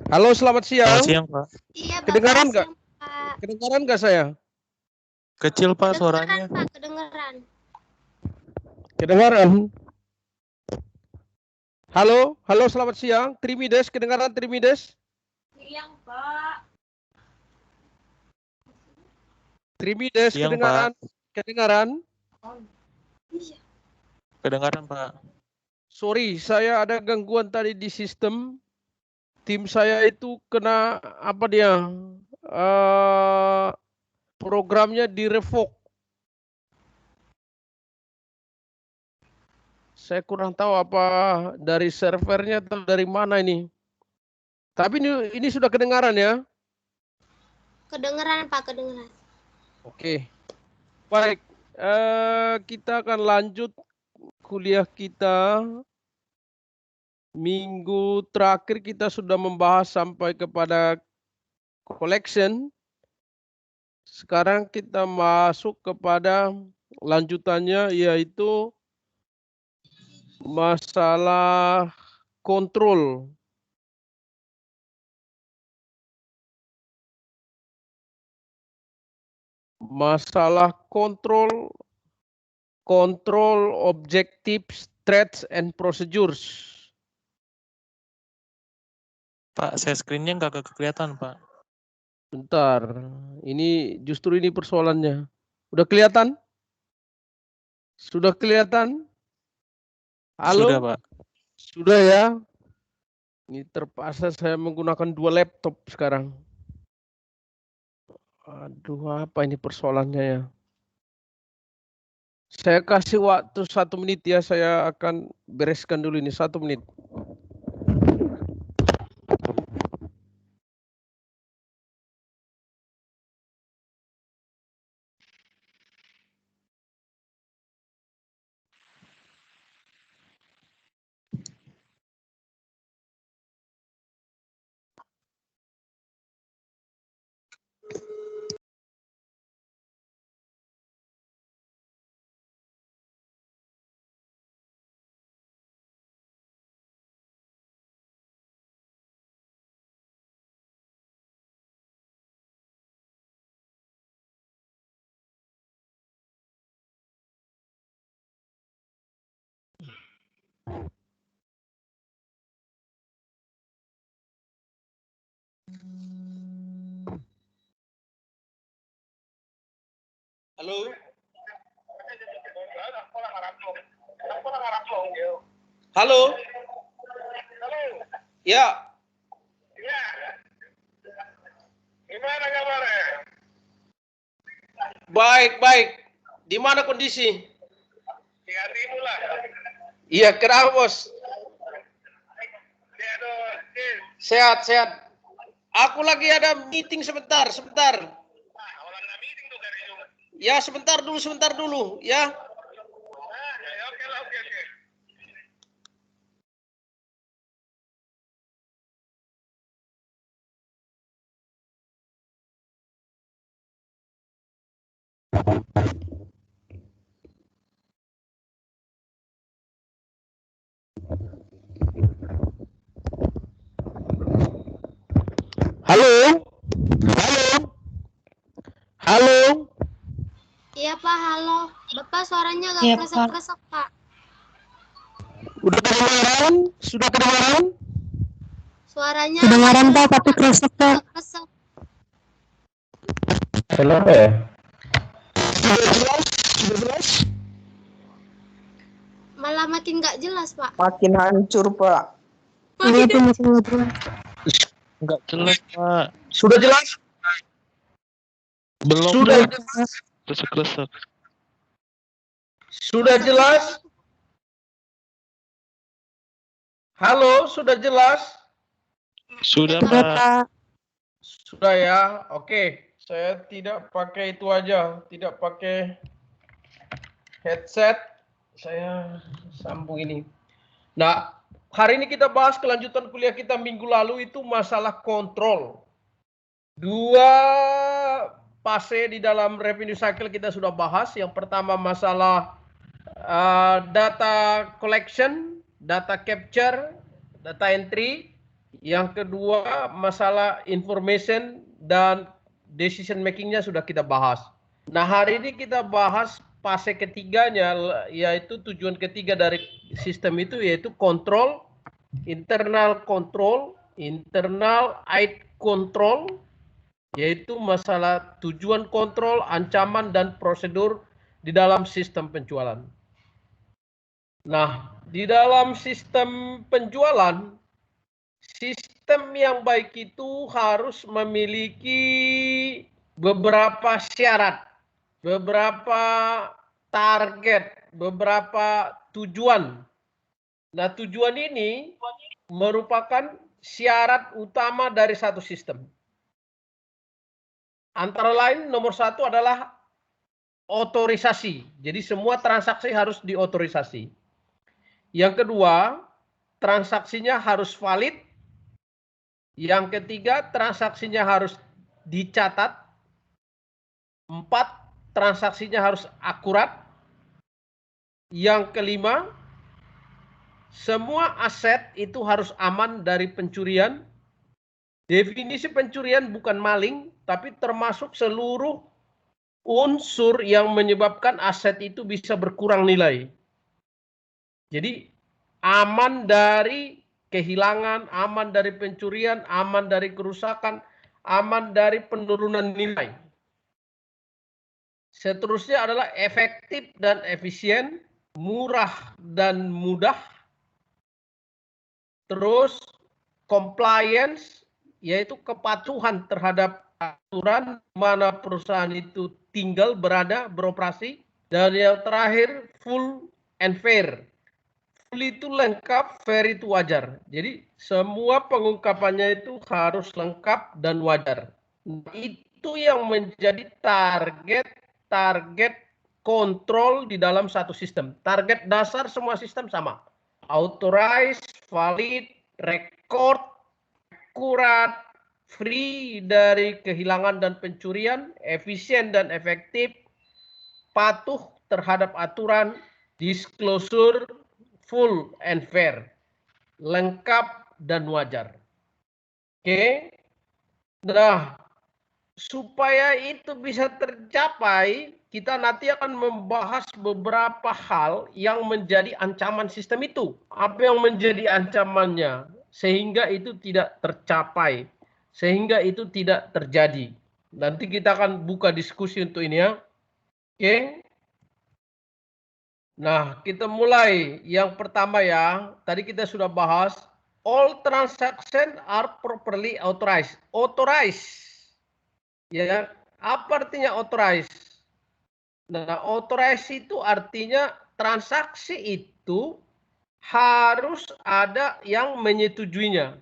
Halo, selamat siang. Selamat siang, Pak. Iya, Bapak. Kedengaran nggak? Siang, Pak. Kedengaran nggak saya? Kecil, Pak, Kedengeran, suaranya. Pak, kedengeran. Kedengaran. Halo, halo, selamat siang. Trimides, kedengaran Trimides? Siang, Pak. Trimides, Siang, kedengaran? Kedengaran? Iya. Kedengaran, Pak. Sorry, saya ada gangguan tadi di sistem. Tim saya itu kena apa dia? Programnya di-revoke. Saya kurang tahu apa dari servernya atau dari mana ini. Tapi ini sudah kedengaran ya? Kedengeran, Pak, kedengeran. Oke. Baik, kita akan lanjut kuliah kita. Minggu terakhir kita sudah membahas sampai kepada collection. Sekarang kita masuk kepada lanjutannya, yaitu masalah kontrol. Masalah kontrol, objectives, threats, and procedures. Pak, saya screen-nya nggak kelihatan, Pak. Bentar, ini justru ini persoalannya. Udah kelihatan? Sudah kelihatan? Halo? Sudah, Pak. Sudah ya? Ini terpaksa saya menggunakan 2 laptop sekarang. Aduh, apa ini persoalannya ya? Saya kasih waktu 1 menit ya, saya akan bereskan dulu ini 1 menit. Halo? Halo? Ya. Gimana kabarnya? Baik, baik. Di mana kondisi? Di hatimu lah. Iya, kenapa bos? Ya dong, Sehat, sehat. Aku lagi ada meeting sebentar. orang nggak meeting tuh dari Jumat. Ya, sebentar dulu, ya. Ya oke lah, oke. Halo? Halo? Iya, Pak, halo. Bapak suaranya agak Iya, kresek-kresek, Pak. Udah kedengaran? Sudah kedengaran? Suaranya Kedengaran, Pak, agak tapi kresek, Pak. kresek. Kenapa ya? Sudah jelas? Malah makin nggak jelas, Pak. Makin hancur, Pak. Iya, tuh masih ngobrol. Nggak jelas, Pak. Sudah jelas? Belum Sudah jelas. jelas? Kresek-kresek. Sudah jelas? Halo, sudah jelas? Sudah, Udah, Pak. Pak. Sudah ya, oke. Saya tidak pakai itu aja, tidak pakai headset. Saya sambung ini. Nah, hari ini kita bahas kelanjutan kuliah kita minggu lalu itu masalah kontrol. 2 fase di dalam revenue cycle kita sudah bahas. Yang pertama masalah data collection, data capture, data entry. Yang kedua, masalah information dan decision making-nya sudah kita bahas. Nah, hari ini kita bahas fase ketiganya, yaitu tujuan ketiga dari sistem itu, yaitu kontrol, internal aid control, yaitu masalah tujuan kontrol, ancaman, dan prosedur di dalam sistem penjualan. Nah, di dalam sistem penjualan, sistem yang baik itu harus memiliki beberapa syarat, beberapa target, beberapa tujuan. Nah, tujuan ini merupakan syarat utama dari satu sistem. Antara lain, nomor satu adalah otorisasi. Jadi semua transaksi harus diotorisasi. Yang kedua, transaksinya harus valid. Yang ketiga, transaksinya harus dicatat. 4, transaksinya harus akurat. Yang kelima, semua aset itu harus aman dari pencurian. Definisi pencurian bukan maling, tapi termasuk seluruh unsur yang menyebabkan aset itu bisa berkurang nilai. Jadi aman dari kehilangan, aman dari pencurian, aman dari kerusakan, aman dari penurunan nilai. Seterusnya adalah efektif dan efisien, murah dan mudah. Terus compliance, yaitu kepatuhan terhadap aturan mana perusahaan itu tinggal, berada, beroperasi. Dan yang terakhir, full and fair. Full itu lengkap, fair itu wajar. Jadi semua pengungkapannya itu harus lengkap dan wajar. Itu yang menjadi target kontrol di dalam satu sistem. Target dasar semua sistem sama. Authorize, valid, record, akurat, free dari kehilangan dan pencurian, efisien dan efektif, patuh terhadap aturan, disclosure, full and fair, lengkap dan wajar. Oke. Nah, supaya itu bisa tercapai, kita nanti akan membahas beberapa hal yang menjadi ancaman sistem itu. Apa yang menjadi ancamannya sehingga itu tidak tercapai, sehingga itu tidak terjadi. Nanti kita akan buka diskusi untuk ini ya. Oke. Nah, kita mulai. Yang pertama ya, tadi kita sudah bahas, all transactions are properly authorized. Authorized. Ya, apa artinya authorized? Nah, authorized itu artinya transaksi itu harus ada yang menyetujuinya.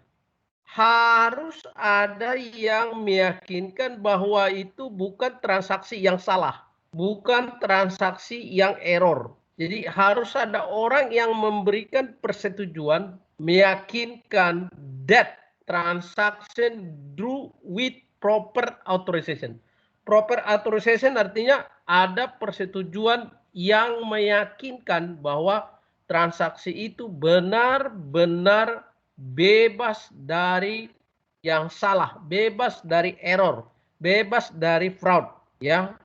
Harus ada yang meyakinkan bahwa itu bukan transaksi yang salah. Bukan transaksi yang error. Jadi harus ada orang yang memberikan persetujuan, meyakinkan that transaction do with proper authorization. Proper authorization artinya ada persetujuan yang meyakinkan bahwa transaksi itu benar-benar bebas dari yang salah, bebas dari error, bebas dari fraud, ya.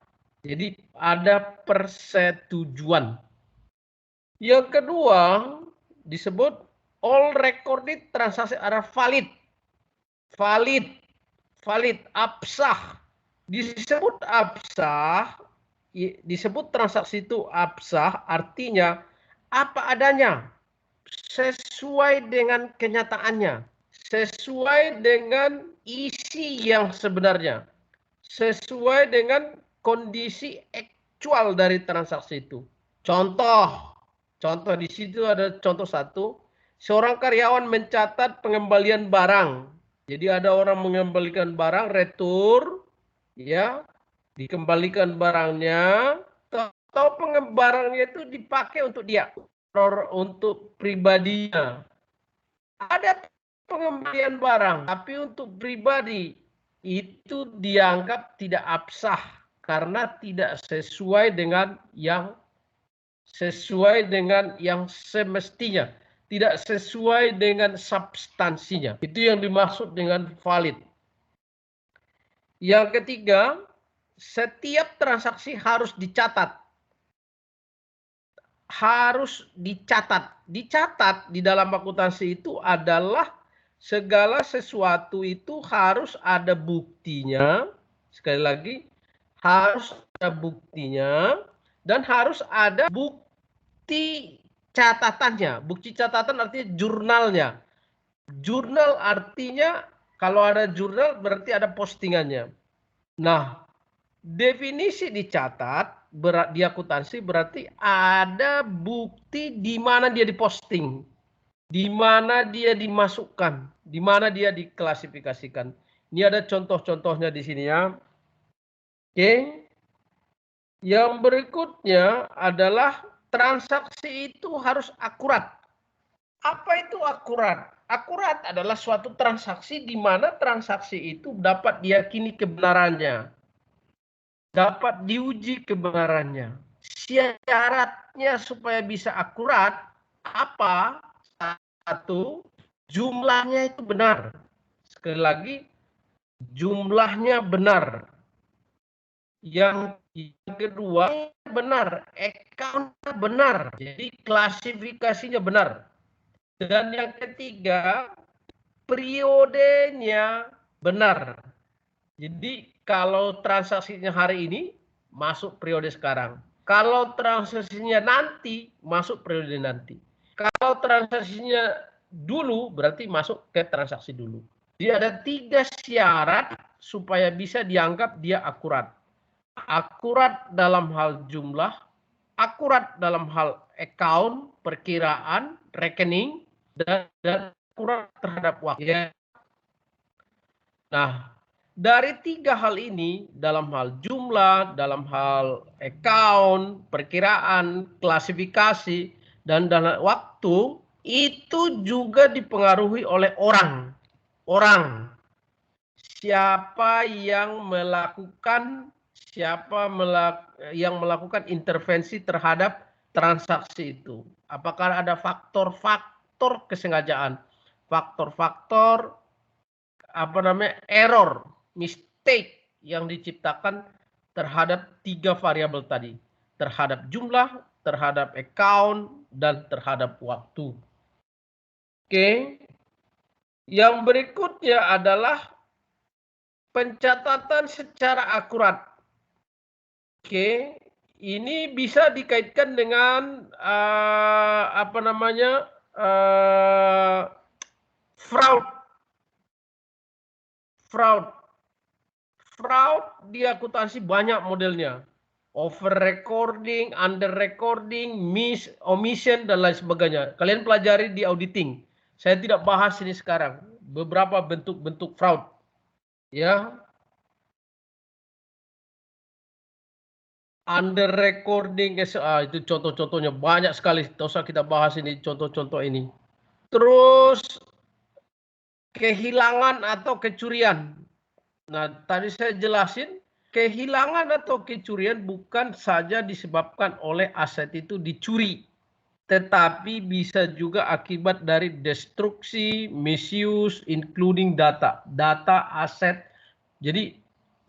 Jadi ada persetujuan. Yang kedua disebut all recorded transaksi are valid. Valid, absah. Disebut absah, disebut transaksi itu absah artinya apa adanya, sesuai dengan kenyataannya, sesuai dengan isi yang sebenarnya, sesuai dengan kondisi aktual dari transaksi itu. Contoh di situ ada contoh satu, seorang karyawan mencatat pengembalian barang. Jadi ada orang mengembalikan barang, retur, ya, dikembalikan barangnya, atau barangnya itu dipakai untuk dia, untuk pribadinya. Ada pengembalian barang, tapi untuk pribadi itu dianggap tidak absah karena tidak sesuai dengan yang semestinya, tidak sesuai dengan substansinya. Itu yang dimaksud dengan valid. Yang ketiga, setiap transaksi harus dicatat. Harus dicatat. Dicatat di dalam akuntansi itu adalah segala sesuatu itu harus ada buktinya. Sekali lagi, harus ada buktinya dan harus ada bukti catatannya. Bukti catatan artinya jurnalnya. Jurnal artinya kalau ada jurnal berarti ada postingannya. Nah, definisi dicatat di akuntansi berarti ada bukti di mana dia diposting, di mana dia dimasukkan, di mana dia diklasifikasikan. Ini ada contoh-contohnya di sini ya. Oke. Yang berikutnya adalah transaksi itu harus akurat. Apa itu akurat? Akurat adalah suatu transaksi di mana transaksi itu dapat diyakini kebenarannya. Dapat diuji kebenarannya. Syaratnya supaya bisa akurat, apa? Satu, jumlahnya itu benar. Sekali lagi, jumlahnya benar. Yang kedua, benar. Account-nya benar. Jadi klasifikasinya benar. Dan yang ketiga, periodenya benar. Jadi kalau transaksinya hari ini, masuk periode sekarang. Kalau transaksinya nanti, masuk periode nanti. Kalau transaksinya dulu, berarti masuk ke transaksi dulu. Jadi ada 3 syarat supaya bisa dianggap dia akurat. Akurat dalam hal jumlah, akurat dalam hal account, perkiraan, rekening, dan akurat terhadap waktu. Ya. Nah, dari 3 hal ini, dalam hal jumlah, dalam hal account, perkiraan, klasifikasi, dan dalam waktu, itu juga dipengaruhi oleh orang. Orang. Siapa yang melakukan intervensi terhadap transaksi itu. Apakah ada faktor-faktor kesengajaan, faktor-faktor error, mistake yang diciptakan terhadap 3 variabel tadi, terhadap jumlah, terhadap account, dan terhadap waktu. Oke. Yang berikutnya adalah pencatatan secara akurat. Oke, ini bisa dikaitkan dengan fraud. Fraud di akuntansi banyak modelnya. Over recording, under recording, omission, dan lain sebagainya. Kalian pelajari di auditing. Saya tidak bahas ini sekarang. Beberapa bentuk-bentuk fraud. Ya. Under recording, itu contoh-contohnya banyak sekali. Tidak usah kita bahas ini contoh-contoh ini. Terus kehilangan atau kecurian. Nah, tadi saya jelasin kehilangan atau kecurian bukan saja disebabkan oleh aset itu dicuri, tetapi bisa juga akibat dari destruksi, misuse, including data, aset. Jadi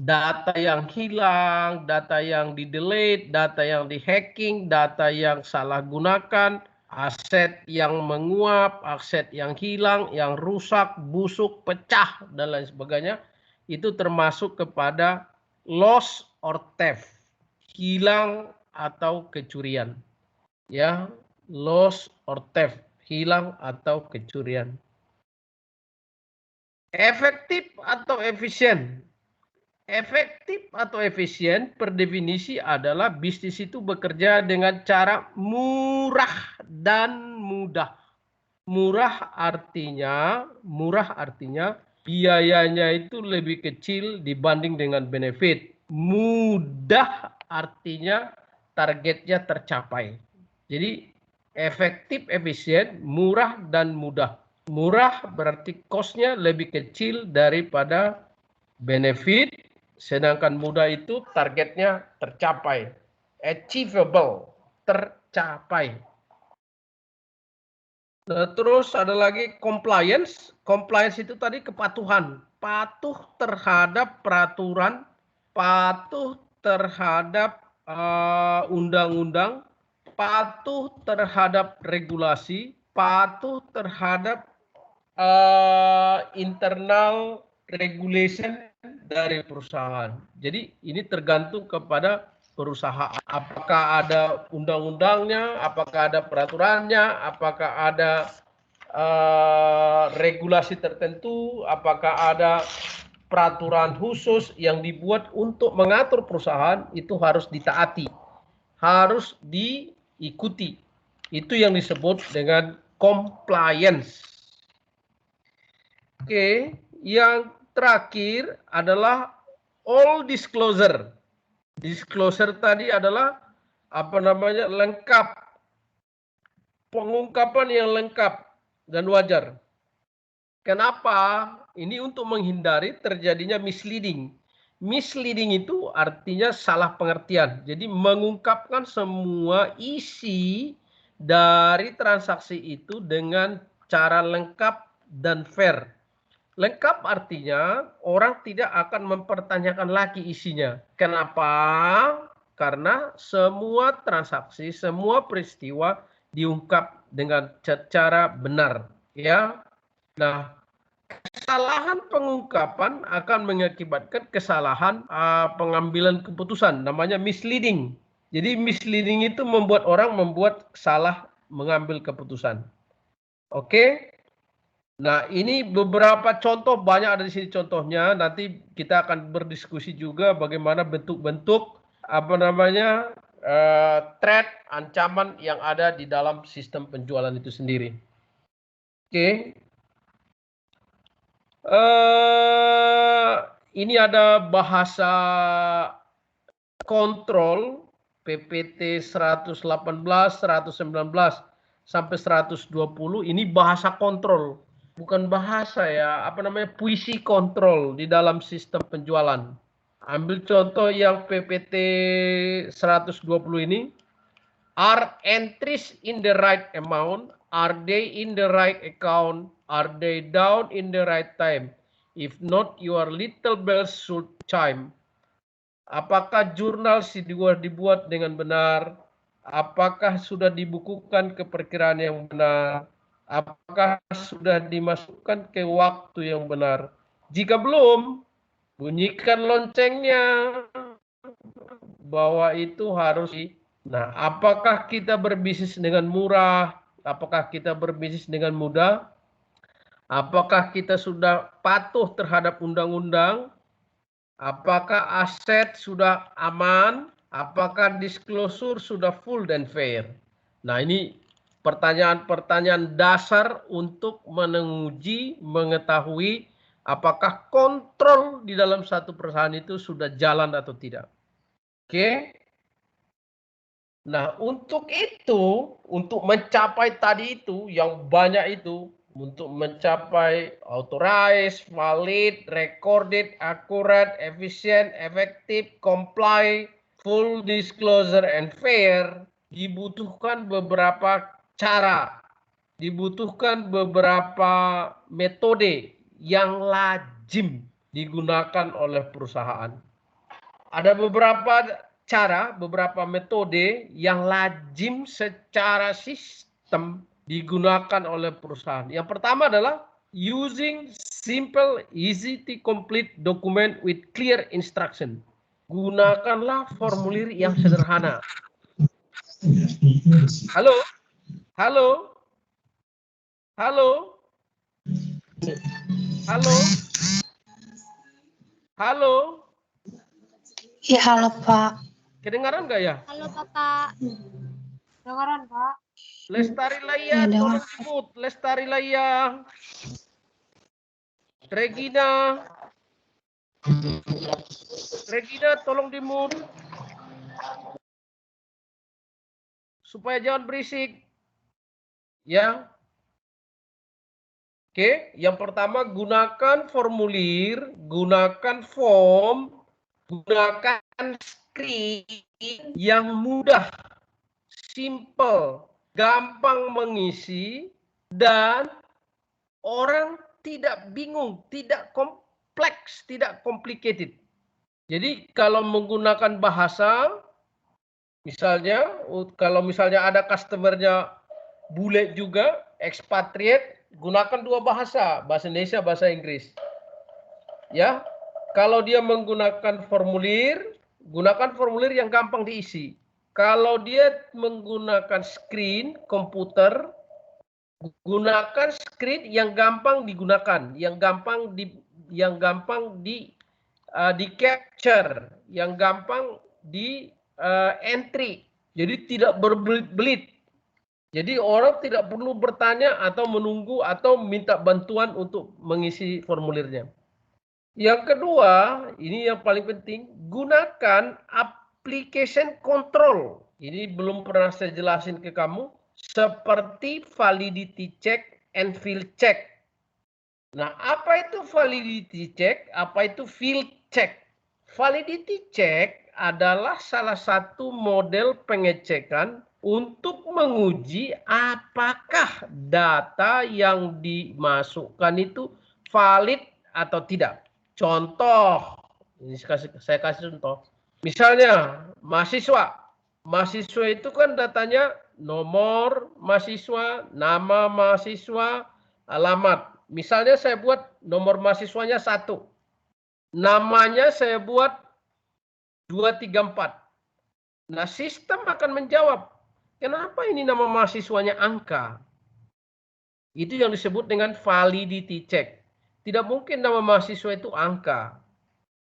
data yang hilang, data yang di-delete, data yang di-hacking, data yang salah gunakan, aset yang menguap, aset yang hilang, yang rusak, busuk, pecah, dan lain sebagainya. Itu termasuk kepada loss or theft, hilang atau kecurian. Ya, loss or theft, hilang atau kecurian. Efektif atau efisien. Efektif atau efisien per definisi adalah bisnis itu bekerja dengan cara murah dan mudah. Murah artinya biayanya itu lebih kecil dibanding dengan benefit. Mudah artinya targetnya tercapai. Jadi efektif, efisien, murah dan mudah. Murah berarti cost-nya lebih kecil daripada benefit, sedangkan mudah itu targetnya tercapai. Achievable, tercapai. Nah, terus ada lagi compliance. Compliance itu tadi kepatuhan. Patuh terhadap peraturan, patuh terhadap undang-undang, patuh terhadap regulasi, patuh terhadap internal regulation dari perusahaan. Jadi ini tergantung kepada perusahaan. Apakah ada undang-undangnya, apakah ada peraturannya, apakah ada regulasi tertentu, apakah ada peraturan khusus yang dibuat untuk mengatur perusahaan, itu harus ditaati, harus diikuti. Itu yang disebut dengan compliance. Oke, yang terakhir adalah all disclosure. Disclosure tadi adalah lengkap, pengungkapan yang lengkap dan wajar. Kenapa? Ini untuk menghindari terjadinya misleading. Misleading itu artinya salah pengertian. Jadi mengungkapkan semua isi dari transaksi itu dengan cara lengkap dan fair. Lengkap artinya orang tidak akan mempertanyakan lagi isinya. Kenapa? Karena semua transaksi, semua peristiwa diungkap dengan cara benar, ya. Nah, kesalahan pengungkapan akan mengakibatkan kesalahan pengambilan keputusan, namanya misleading. Jadi misleading itu membuat orang salah mengambil keputusan. Oke? Nah, ini beberapa contoh, banyak ada di sini contohnya. Nanti kita akan berdiskusi juga bagaimana bentuk-bentuk threat, ancaman yang ada di dalam sistem penjualan itu sendiri. Oke. Ini ada bahasa kontrol PPT 118, 119 sampai 120. Ini bahasa kontrol, bukan bahasa ya, puisi kontrol di dalam sistem penjualan. Ambil contoh yang PPT 120 ini. Are entries in the right amount? Are they in the right account? Are they down in the right time? If not, your little bells should chime. Apakah jurnal dibuat dengan benar? Apakah sudah dibukukan ke perkiraan yang benar? Apakah sudah dimasukkan ke waktu yang benar? Jika belum, bunyikan loncengnya bahwa itu harus. Nah, apakah kita berbisnis dengan murah? Apakah kita berbisnis dengan mudah? Apakah kita sudah patuh terhadap undang-undang? Apakah aset sudah aman? Apakah disclosure sudah full dan fair? Nah, ini pertanyaan-pertanyaan dasar untuk menguji, mengetahui apakah kontrol di dalam satu perusahaan itu sudah jalan atau tidak. Oke. Nah, untuk itu, untuk mencapai tadi itu, yang banyak itu, untuk mencapai authorized, valid, recorded, accurate, efficient, effective, comply, full disclosure, and fair, dibutuhkan beberapa cara, dibutuhkan beberapa metode yang lazim digunakan oleh perusahaan. Ada beberapa cara, beberapa metode yang lazim secara sistem digunakan oleh perusahaan. Yang pertama adalah using simple, easy to complete document with clear instruction. Gunakanlah formulir yang sederhana. Halo? Halo? Halo? Halo? Halo? Ya, halo Pak. Kedengaran nggak ya? Halo Bapak. Dengaran Pak. Lestari Laya, Ya, dengar. tolong dimut. Lestari Laya. Regina. Regina, tolong dimut. Supaya jangan berisik. Ya. Oke, yang pertama gunakan formulir, gunakan form, gunakan screen yang mudah, simple, gampang mengisi, dan orang tidak bingung, tidak kompleks, tidak complicated. Jadi kalau menggunakan bahasa, misalnya kalau misalnya ada customernya bule juga, expatriate, gunakan dua bahasa, bahasa Indonesia, bahasa Inggris. Ya, kalau dia menggunakan formulir, gunakan formulir yang gampang diisi. Kalau dia menggunakan screen komputer, gunakan screen yang gampang digunakan, yang gampang di capture, yang gampang di entry. Jadi tidak berbelit-belit. Jadi orang tidak perlu bertanya atau menunggu atau minta bantuan untuk mengisi formulirnya. Yang kedua, ini yang paling penting, gunakan application control. Ini belum pernah saya jelasin ke kamu, seperti validity check and field check. Nah, apa itu validity check? Apa itu field check? Validity check adalah salah satu model pengecekan untuk menguji apakah data yang dimasukkan itu valid atau tidak. Contoh, ini saya kasih contoh. Misalnya, mahasiswa. Mahasiswa itu kan datanya nomor mahasiswa, nama mahasiswa, alamat. Misalnya saya buat nomor mahasiswanya 1. Namanya saya buat 234. Nah, sistem akan menjawab, kenapa ini nama mahasiswanya angka? Itu yang disebut dengan validity check. Tidak mungkin nama mahasiswa itu angka.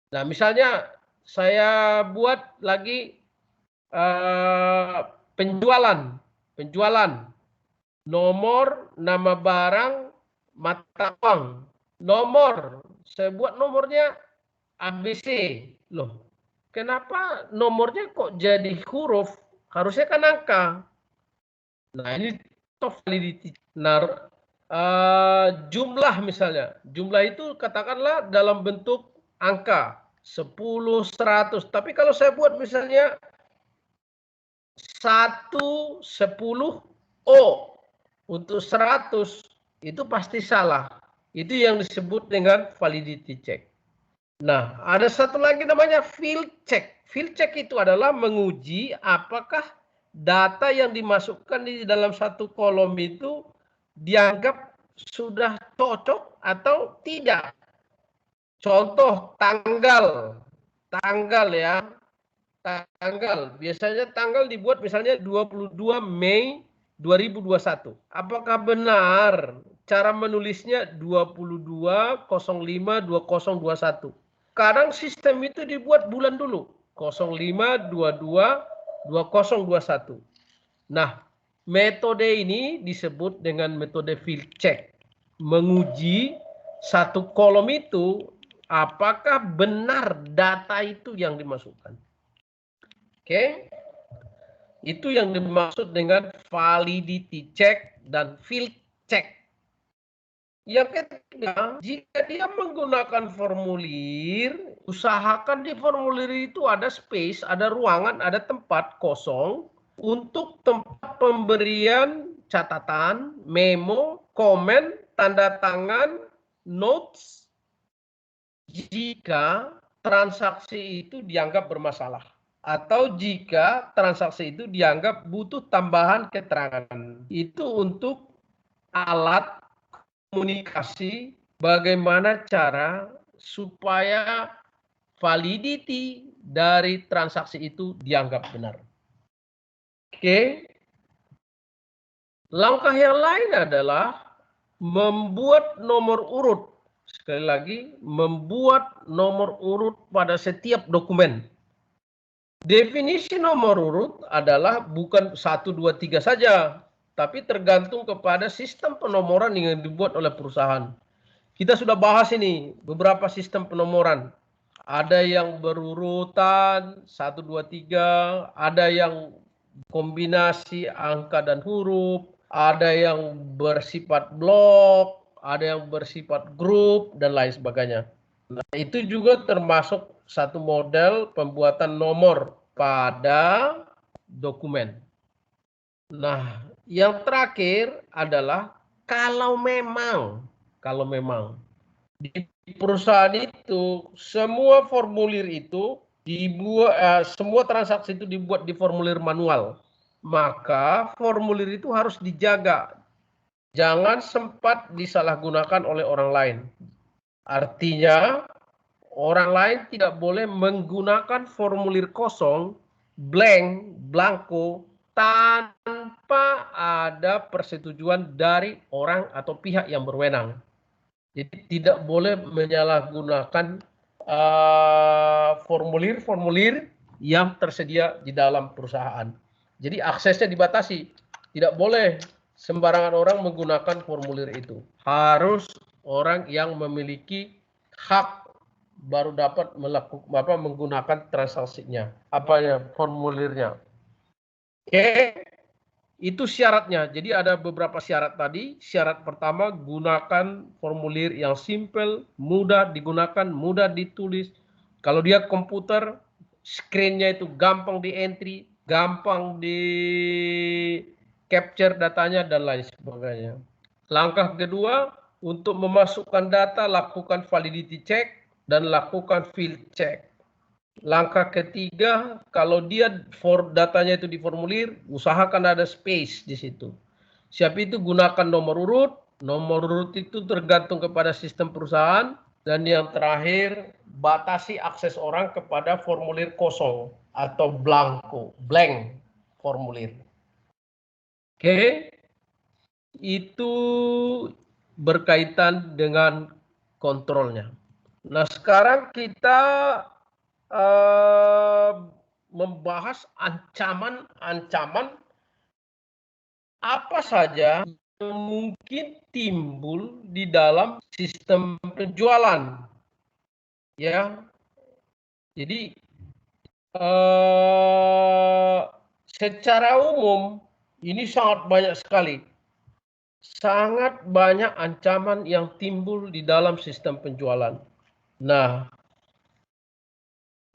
Nah, misalnya saya buat lagi penjualan. Nomor, nama barang, mata uang. Nomor, saya buat nomornya ABC. Loh, kenapa nomornya kok jadi huruf? Harusnya kan angka. Nah, ini validity. Nah, jumlah misalnya. Jumlah itu katakanlah dalam bentuk angka 10, 100. Tapi kalau saya buat misalnya 1, 10, O untuk 100, itu pasti salah. Itu yang disebut dengan validity check. Nah, ada satu lagi namanya field check. Field check itu adalah menguji apakah data yang dimasukkan di dalam satu kolom itu dianggap sudah cocok atau tidak. Contoh tanggal ya. Tanggal, biasanya tanggal dibuat misalnya 22 Mei 2021. Apakah benar cara menulisnya 22/05/2021? Kadang sistem itu dibuat bulan dulu, 05/22/2021. Nah, metode ini disebut dengan metode field check. Menguji satu kolom itu apakah benar data itu yang dimasukkan. Oke, itu yang dimaksud dengan validity check dan field check. Yang ketiga, jika dia menggunakan formulir, usahakan di formulir itu ada space, ada ruangan, ada tempat kosong untuk tempat pemberian catatan, memo, komen, tanda tangan, notes, jika transaksi itu dianggap bermasalah. Atau jika transaksi itu dianggap butuh tambahan keterangan. Itu untuk alat komunikasi bagaimana cara supaya validity dari transaksi itu dianggap benar. Oke. Langkah yang lain adalah membuat nomor urut. Sekali lagi, membuat nomor urut pada setiap dokumen. Definisi nomor urut adalah bukan 1, 2, 3 saja, tapi tergantung kepada sistem penomoran yang dibuat oleh perusahaan. Kita sudah bahas ini, beberapa sistem penomoran. Ada yang berurutan, 1, 2, 3, ada yang kombinasi angka dan huruf, ada yang bersifat blok, ada yang bersifat grup, dan lain sebagainya. Nah, itu juga termasuk satu model pembuatan nomor pada dokumen. Nah, yang terakhir adalah kalau memang di perusahaan itu semua formulir itu dibuat, semua transaksi itu dibuat di formulir manual, maka formulir itu harus dijaga, jangan sempat disalahgunakan oleh orang lain. Artinya orang lain tidak boleh menggunakan formulir kosong, blanko, tanpa ada persetujuan dari orang atau pihak yang berwenang. Jadi tidak boleh menyalahgunakan formulir-formulir yang tersedia di dalam perusahaan. Jadi aksesnya dibatasi. Tidak boleh sembarangan orang menggunakan formulir itu. Harus orang yang memiliki hak baru dapat menggunakan transaksinya, formulirnya. Oke, itu syaratnya. Jadi ada beberapa syarat tadi. Syarat pertama, gunakan formulir yang simple, mudah digunakan, mudah ditulis. Kalau dia komputer, screen-nya itu gampang di entry, gampang di capture datanya dan lain sebagainya. Langkah kedua, untuk memasukkan data, lakukan validity check dan lakukan field check. Langkah ketiga, kalau dia datanya itu diformulir, usahakan ada space di situ. Siap itu gunakan nomor urut. Nomor urut itu tergantung kepada sistem perusahaan. Dan yang terakhir, batasi akses orang kepada formulir kosong atau blank formulir. Oke, itu berkaitan dengan kontrolnya. Nah, sekarang kita membahas ancaman-ancaman apa saja yang mungkin timbul di dalam sistem penjualan. Ya, jadi secara umum ini sangat banyak sekali. Sangat banyak ancaman yang timbul di dalam sistem penjualan. Nah,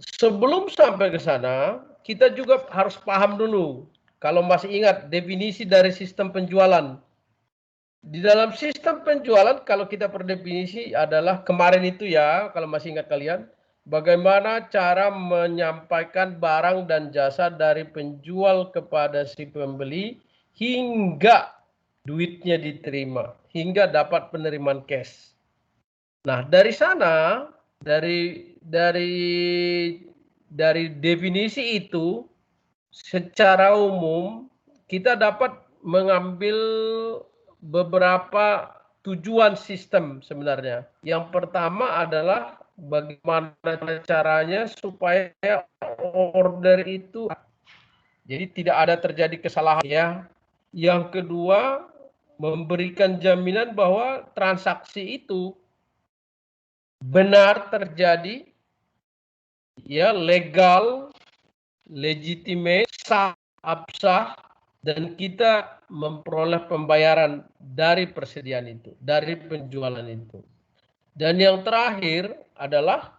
sebelum sampai ke sana, kita juga harus paham dulu. Kalau masih ingat definisi dari sistem penjualan. Di dalam sistem penjualan, kalau kita berdefinisi adalah kemarin itu ya, kalau masih ingat kalian, bagaimana cara menyampaikan barang dan jasa dari penjual kepada si pembeli hingga duitnya diterima, hingga dapat penerimaan cash. Nah, dari sana, dari definisi itu, secara umum kita dapat mengambil beberapa tujuan sistem sebenarnya. Yang pertama adalah bagaimana caranya supaya order itu jadi tidak ada terjadi kesalahan ya. Yang kedua, memberikan jaminan bahwa transaksi itu benar terjadi, ya, legal, legitimate, sah, absah, dan kita memperoleh pembayaran dari persediaan itu, dari penjualan itu. Dan yang terakhir adalah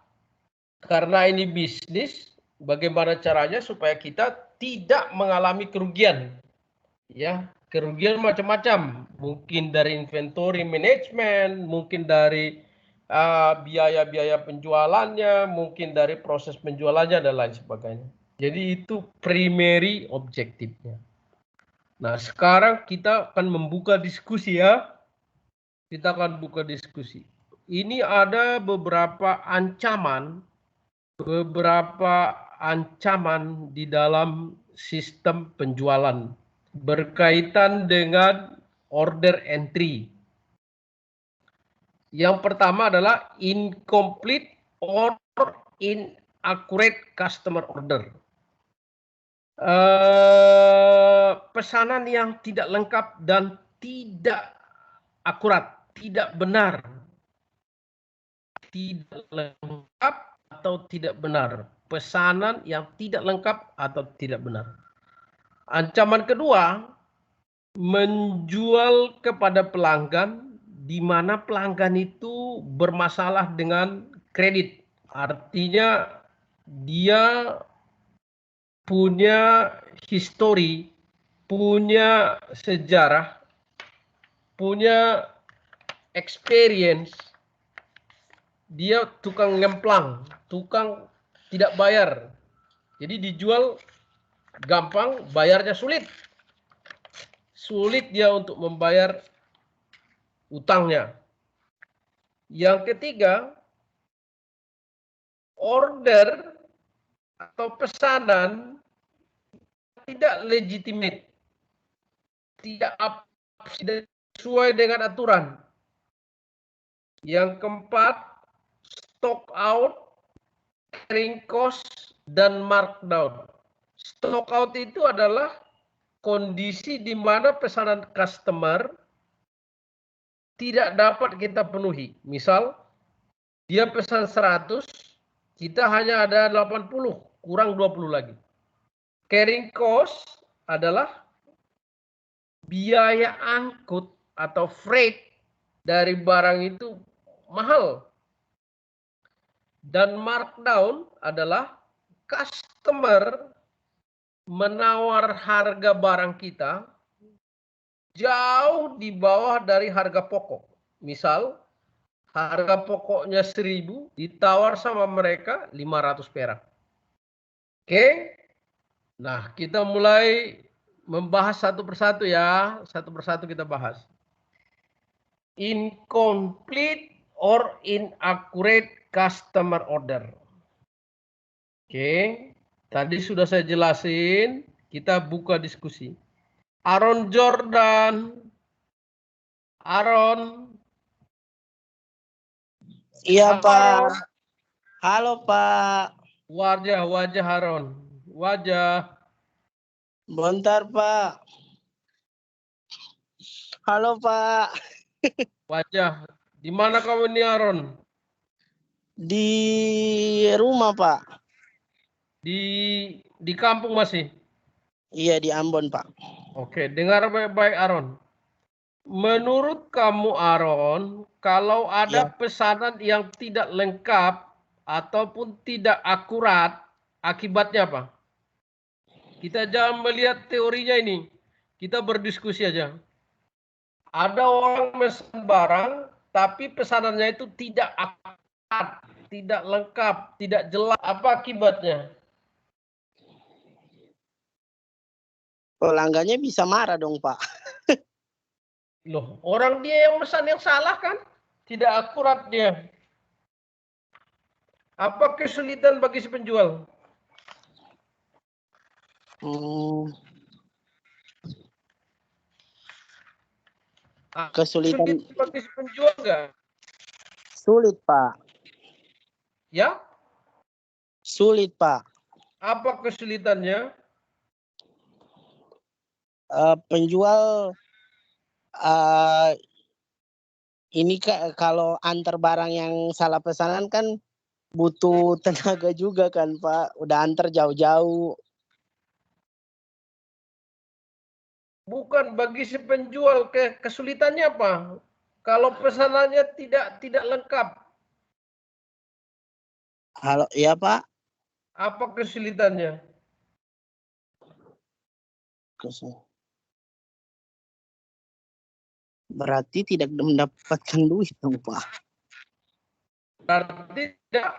karena ini bisnis, bagaimana caranya supaya kita tidak mengalami kerugian. Ya, kerugian macam-macam, mungkin dari inventory management, mungkin dari biaya-biaya penjualannya, mungkin dari proses penjualannya dan lain sebagainya. Jadi itu primary objektifnya. Nah, sekarang kita akan membuka diskusi ya. Kita akan buka diskusi. Ini ada beberapa ancaman di dalam sistem penjualan berkaitan dengan order entry. Yang pertama adalah incomplete or inaccurate customer order. Pesanan yang tidak lengkap dan tidak akurat, tidak benar. Tidak lengkap atau tidak benar. Pesanan yang tidak lengkap atau tidak benar. Ancaman kedua, menjual kepada pelanggan di mana pelanggan itu bermasalah dengan kredit. Artinya dia punya histori, punya sejarah, punya experience, dia tukang ngemplang, tukang tidak bayar. Jadi dijual gampang, bayarnya sulit. Sulit dia untuk membayar utangnya. Yang ketiga, order atau pesanan tidak legitimate, tidak sesuai dengan aturan. Yang keempat, stock out, carrying cost, dan markdown. Stock out itu adalah kondisi di mana pesanan customer tidak dapat kita penuhi. Misal, dia pesan 100, kita hanya ada 80, kurang 20 lagi. Carrying cost adalah biaya angkut atau freight dari barang itu mahal. Dan markdown adalah customer menawar harga barang kita jauh di bawah dari harga pokok. Misal, harga pokoknya 1.000, ditawar sama mereka 500 perak. Oke? Nah, kita mulai membahas satu persatu ya. Satu persatu kita bahas. Incomplete or inaccurate customer order. Oke, tadi sudah saya jelasin, kita buka diskusi. Aaron Jordan. Aaron. Iya, Halo, Aaron. Pak. Halo, Pak. Wajah Aaron. Wajah. Bentar, Pak. Halo, Pak. Wajah. Di mana kamu nih, Aaron? Di rumah, Pak. Di kampung masih? Iya, di Ambon, Pak. Oke, dengar baik-baik, Aaron. Menurut kamu, Aaron, kalau ada Ya. pesanan yang tidak lengkap ataupun tidak akurat, akibatnya apa? Kita jangan melihat teorinya ini. Kita berdiskusi aja. Ada orang pesan barang, tapi pesanannya itu tidak akurat, tidak lengkap, tidak jelas. Apa akibatnya? Pelanggannya bisa marah dong, Pak. Loh, orang dia yang pesan yang salah kan? Tidak akurat dia. Apa kesulitan bagi si penjual? Kesulitan. Sulit bagi si penjual nggak? Sulit, Pak. Ya? Sulit, Pak. Apa kesulitannya? Penjual ini kalau antar barang yang salah pesanan kan butuh tenaga juga kan, Pak. Udah antar jauh-jauh. Bukan bagi si penjual, kesulitannya apa? Kalau pesanannya tidak lengkap, Halo, iya, Pak. apa kesulitannya? Berarti tidak mendapatkan duit dong, Pak. Berarti tidak.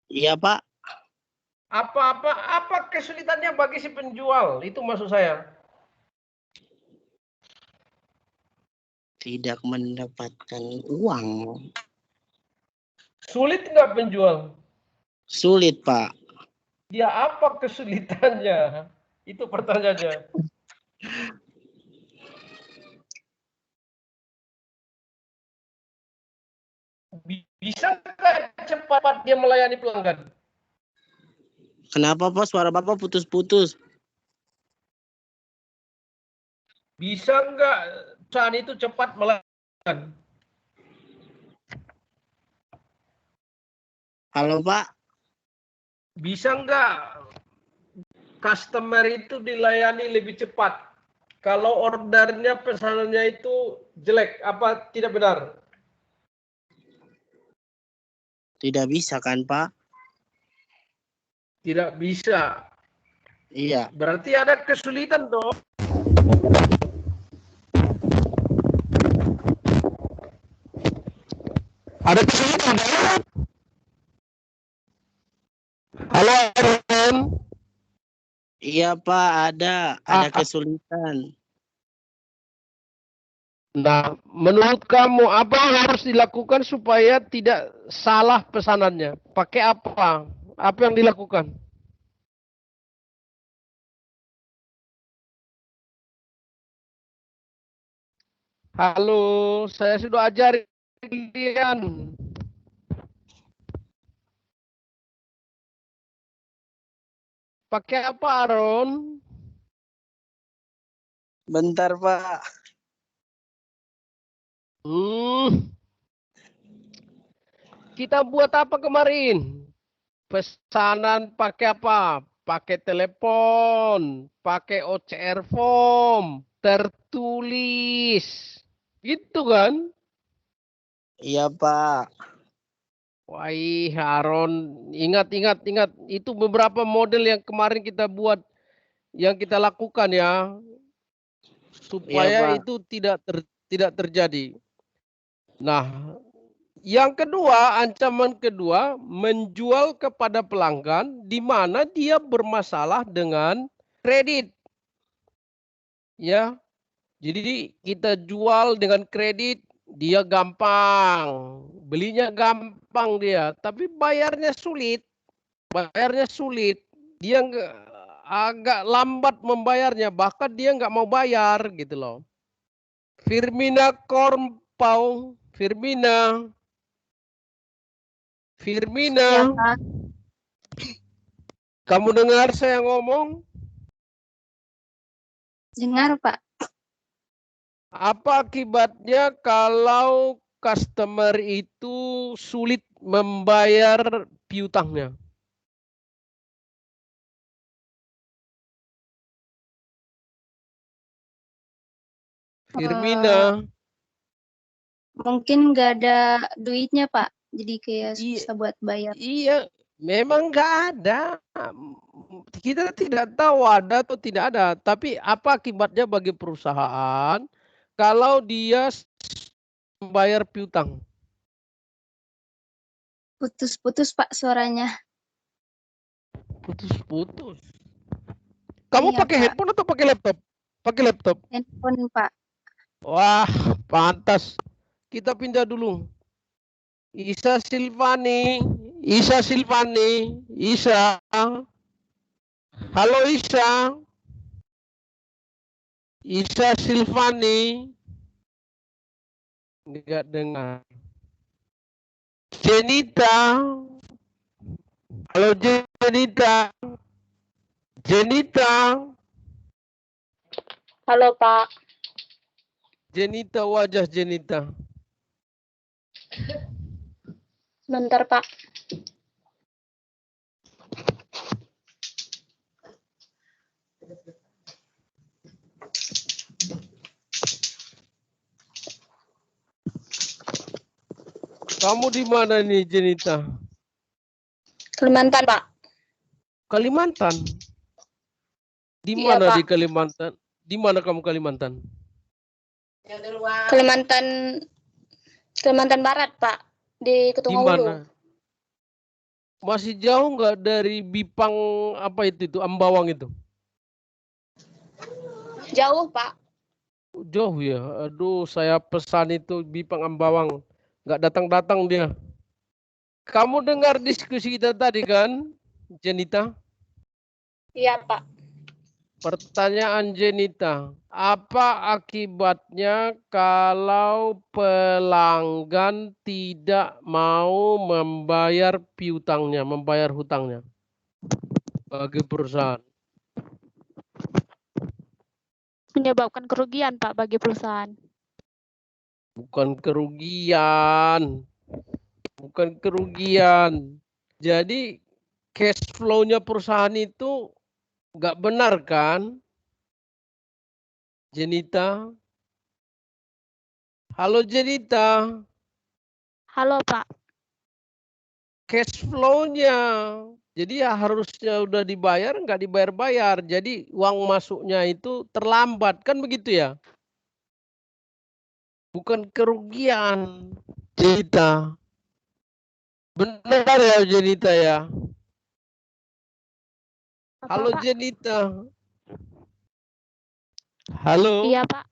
Iya, Pak. Apa kesulitannya bagi si penjual? Itu maksud saya. Tidak mendapatkan uang. Sulit nggak penjual? Sulit, Pak. Dia apa kesulitannya? Itu pertanyaannya. Bisa nggak cepat dia melayani pelanggan? Kenapa, Pak? Suara Bapak putus-putus. Bisa nggak perusahaan itu cepat melayani? Halo, Pak. Bisa nggak customer itu dilayani lebih cepat? Kalau ordernya pesanannya itu jelek, apa tidak benar? Tidak bisa kan, Pak? Tidak bisa. Iya. Berarti ada kesulitan dong. Ada kesulitan kan? Halo Aaron. Iya Pak, ada kesulitan. Nah, menurut kamu apa yang harus dilakukan supaya tidak salah pesanannya? Pakai apa? Apa yang dilakukan? Halo, saya sudah ajarin kalian. Pakai apa, Aaron? Bentar Pak. Kita buat apa kemarin? Pesanan pakai apa? Pakai telepon, pakai OCR form, tertulis. Gitu kan? Iya Pak. Wah, Aaron, ingat. Itu beberapa model yang kemarin kita buat, yang kita lakukan ya, supaya Pak. itu tidak terjadi. Nah, yang kedua, ancaman kedua, menjual kepada pelanggan di mana dia bermasalah dengan kredit. Ya. Jadi kita jual dengan kredit, dia gampang. Belinya gampang dia, tapi bayarnya sulit. Dia agak lambat membayarnya, bahkan dia nggak mau bayar gitu loh. Firmina Kormpau, Firmina. Ya, Pak. Kamu dengar saya ngomong? Dengar, Pak. Apa akibatnya kalau customer itu sulit membayar piutangnya? Firmina. Mungkin nggak ada duitnya, Pak. Jadi kayak Iya. susah buat bayar. Iya, memang nggak ada. Kita tidak tahu ada atau tidak ada. Tapi apa akibatnya bagi perusahaan kalau dia membayar piutang? Putus-putus, Pak, suaranya. Putus-putus. Kamu Iya, pakai Pak. handphone atau pakai laptop? Pakai laptop. Handphone, Pak. Wah, pantas. Kita pindah dulu. Isa Silvani. Isa. Halo Isa. Isa Silvani. Enggak dengar. Jenita. Halo Jenita. Halo, Pak. Jenita, wajah Jenita. Bentar, Pak. Kamu di mana nih, Jenita? Kalimantan, Pak. Kalimantan. Di Iya, mana Pak. di Kalimantan? Di mana kamu Kalimantan? Kalimantan Barat, Pak. Di Di Ketungahulu. mana? Masih jauh nggak dari Bipang apa itu Ambawang itu? Jauh, Pak. Jauh ya. Aduh, saya pesan itu Bipang Ambawang. Nggak datang dia. Kamu dengar diskusi kita tadi kan, Jenita? Iya, Pak. Pertanyaan Jenita, apa akibatnya kalau pelanggan tidak mau membayar piutangnya, membayar hutangnya bagi perusahaan? Menyebabkan kerugian, Pak, bagi perusahaan. Bukan kerugian. Jadi cash flow-nya perusahaan itu nggak benar kan, Jenita? Halo Jenita. Halo, Pak. Cash flow-nya. Jadi ya harusnya udah dibayar, nggak dibayar-bayar. Jadi uang masuknya itu terlambat, kan begitu ya? Bukan kerugian, Jenita. Benar ya Jenita ya? Apa, Halo Pak? Jenita. Halo. Iya, Pak.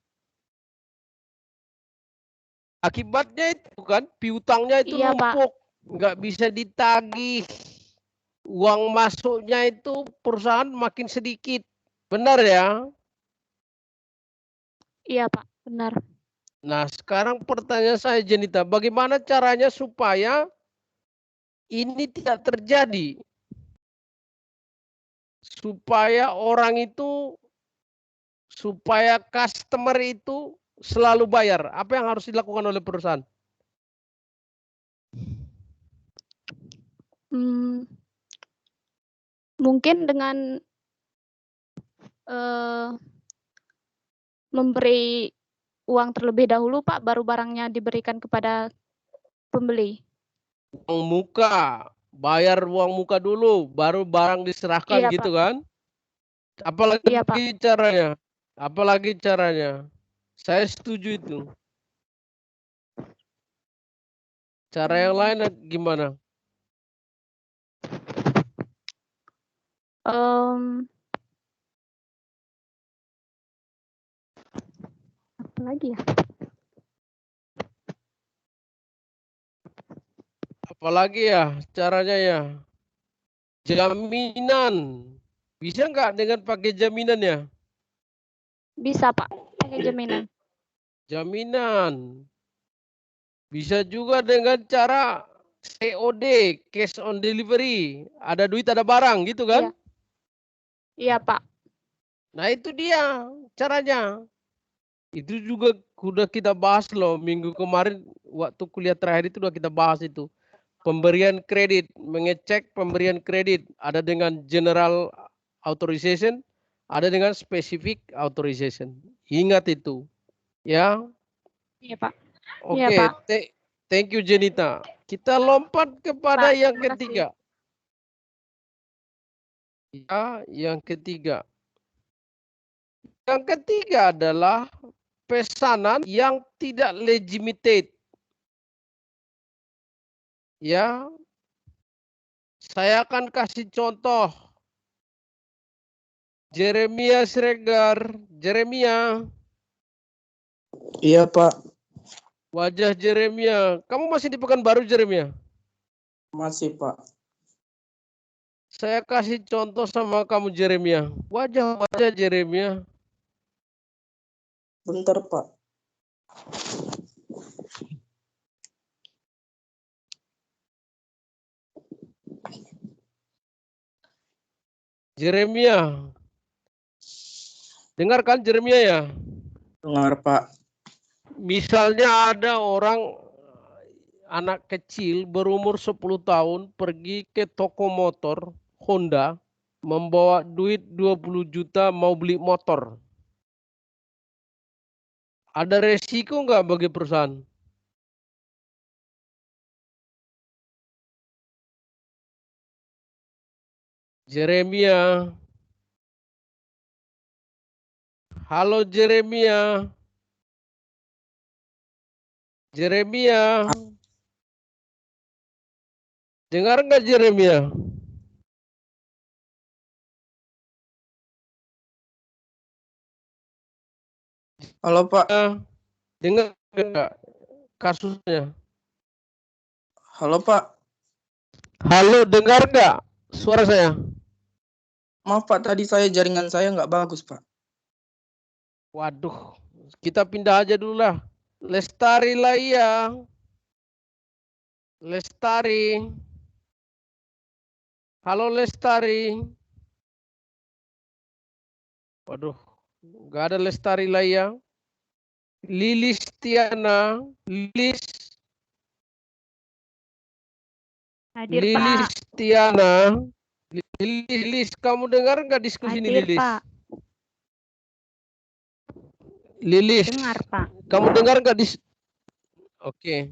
Akibatnya itu kan piutangnya itu Iya, Pak. numpuk, nggak bisa ditagih. Uang masuknya itu perusahaan makin sedikit. Benar ya? Iya, Pak. Benar. Nah, sekarang pertanyaan saya Jenita, bagaimana caranya supaya ini tidak terjadi? Supaya orang itu, supaya customer itu selalu bayar. Apa yang harus dilakukan oleh perusahaan? Mungkin dengan memberi uang terlebih dahulu, Pak, baru barangnya diberikan kepada pembeli. Uang muka, bayar uang muka dulu, baru barang diserahkan Iya, gitu Pak. kan? Apalagi Iya, Pak. caranya? Apalagi caranya? Saya setuju itu. Cara yang lain gimana? Apa lagi ya? Apalagi ya caranya ya? Jaminan. Bisa nggak dengan pakai jaminan ya? Bisa, Pak. Pakai jaminan. Jaminan. Bisa juga dengan cara COD, cash on delivery. Ada duit, ada barang gitu Iya. kan? Iya, Pak. Nah itu dia caranya. Itu juga udah kita bahas loh minggu kemarin waktu kuliah terakhir itu udah kita bahas itu. Pemberian kredit, mengecek pemberian kredit ada dengan general authorization, ada dengan specific authorization. Ingat itu, ya. Iya, Pak. Iya, Oke, Pak. thank you Jenita. Kita lompat kepada Pak, yang terima kasih. ketiga. Ya, yang ketiga. Yang ketiga adalah pesanan yang tidak legitimate. Ya, saya akan kasih contoh. Jeremia Siregar, Jeremia. Iya, Pak. Wajah Jeremia. Kamu masih di Pekanbaru, Jeremia? Masih, Pak. Saya kasih contoh sama kamu, Jeremia. Wajah Jeremia. Bentar, Pak. Jeremia. Dengarkan Jeremia ya. Dengar, Pak. Misalnya ada orang anak kecil berumur 10 tahun pergi ke toko motor Honda membawa duit 20 juta mau beli motor. Ada resiko nggak bagi perusahaan? Jeremia. Halo Jeremia. Jeremia. Dengar nggak Jeremia? Halo, Pak. Dengar nggak kasusnya? Halo, Pak. Halo, dengar nggak suara saya? Maaf, Pak. Tadi jaringan saya nggak bagus, Pak. Waduh, kita pindah aja dulu lah. Lestari lah ya. Lestari. Halo Lestari. Waduh, nggak ada Lestari lah ya. Lilis Tiana. Lilis. Hadir, Lilis Pak. Tiana. Lilis, kamu dengar nggak diskusi ini Hadir, Lilis? Pak. Lilis. Dengar, Pak. Kamu dengar nggak Oke.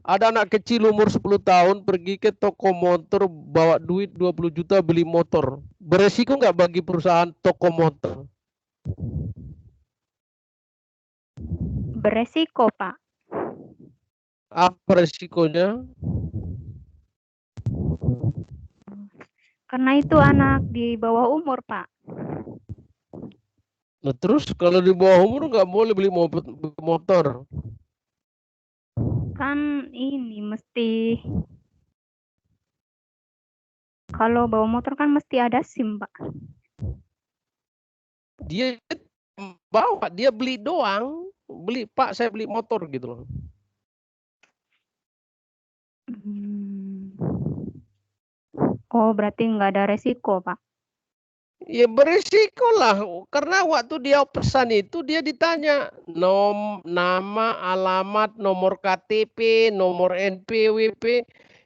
Ada anak kecil umur 10 tahun pergi ke toko motor bawa duit 20 juta beli motor. Beresiko nggak bagi perusahaan toko motor? Beresiko, Pak. Apa resikonya? Karena itu anak di bawah umur, Pak. Nah, terus kalau di bawah umur nggak boleh beli motor. Kan ini mesti kalau bawa motor kan mesti ada SIM, Pak. Dia bawa, dia beli doang. Beli, Pak, saya beli motor gitu loh. Oh, berarti nggak ada resiko, Pak. Ya berisiko lah, karena waktu dia pesan itu dia ditanya nama, alamat, nomor KTP, nomor NPWP.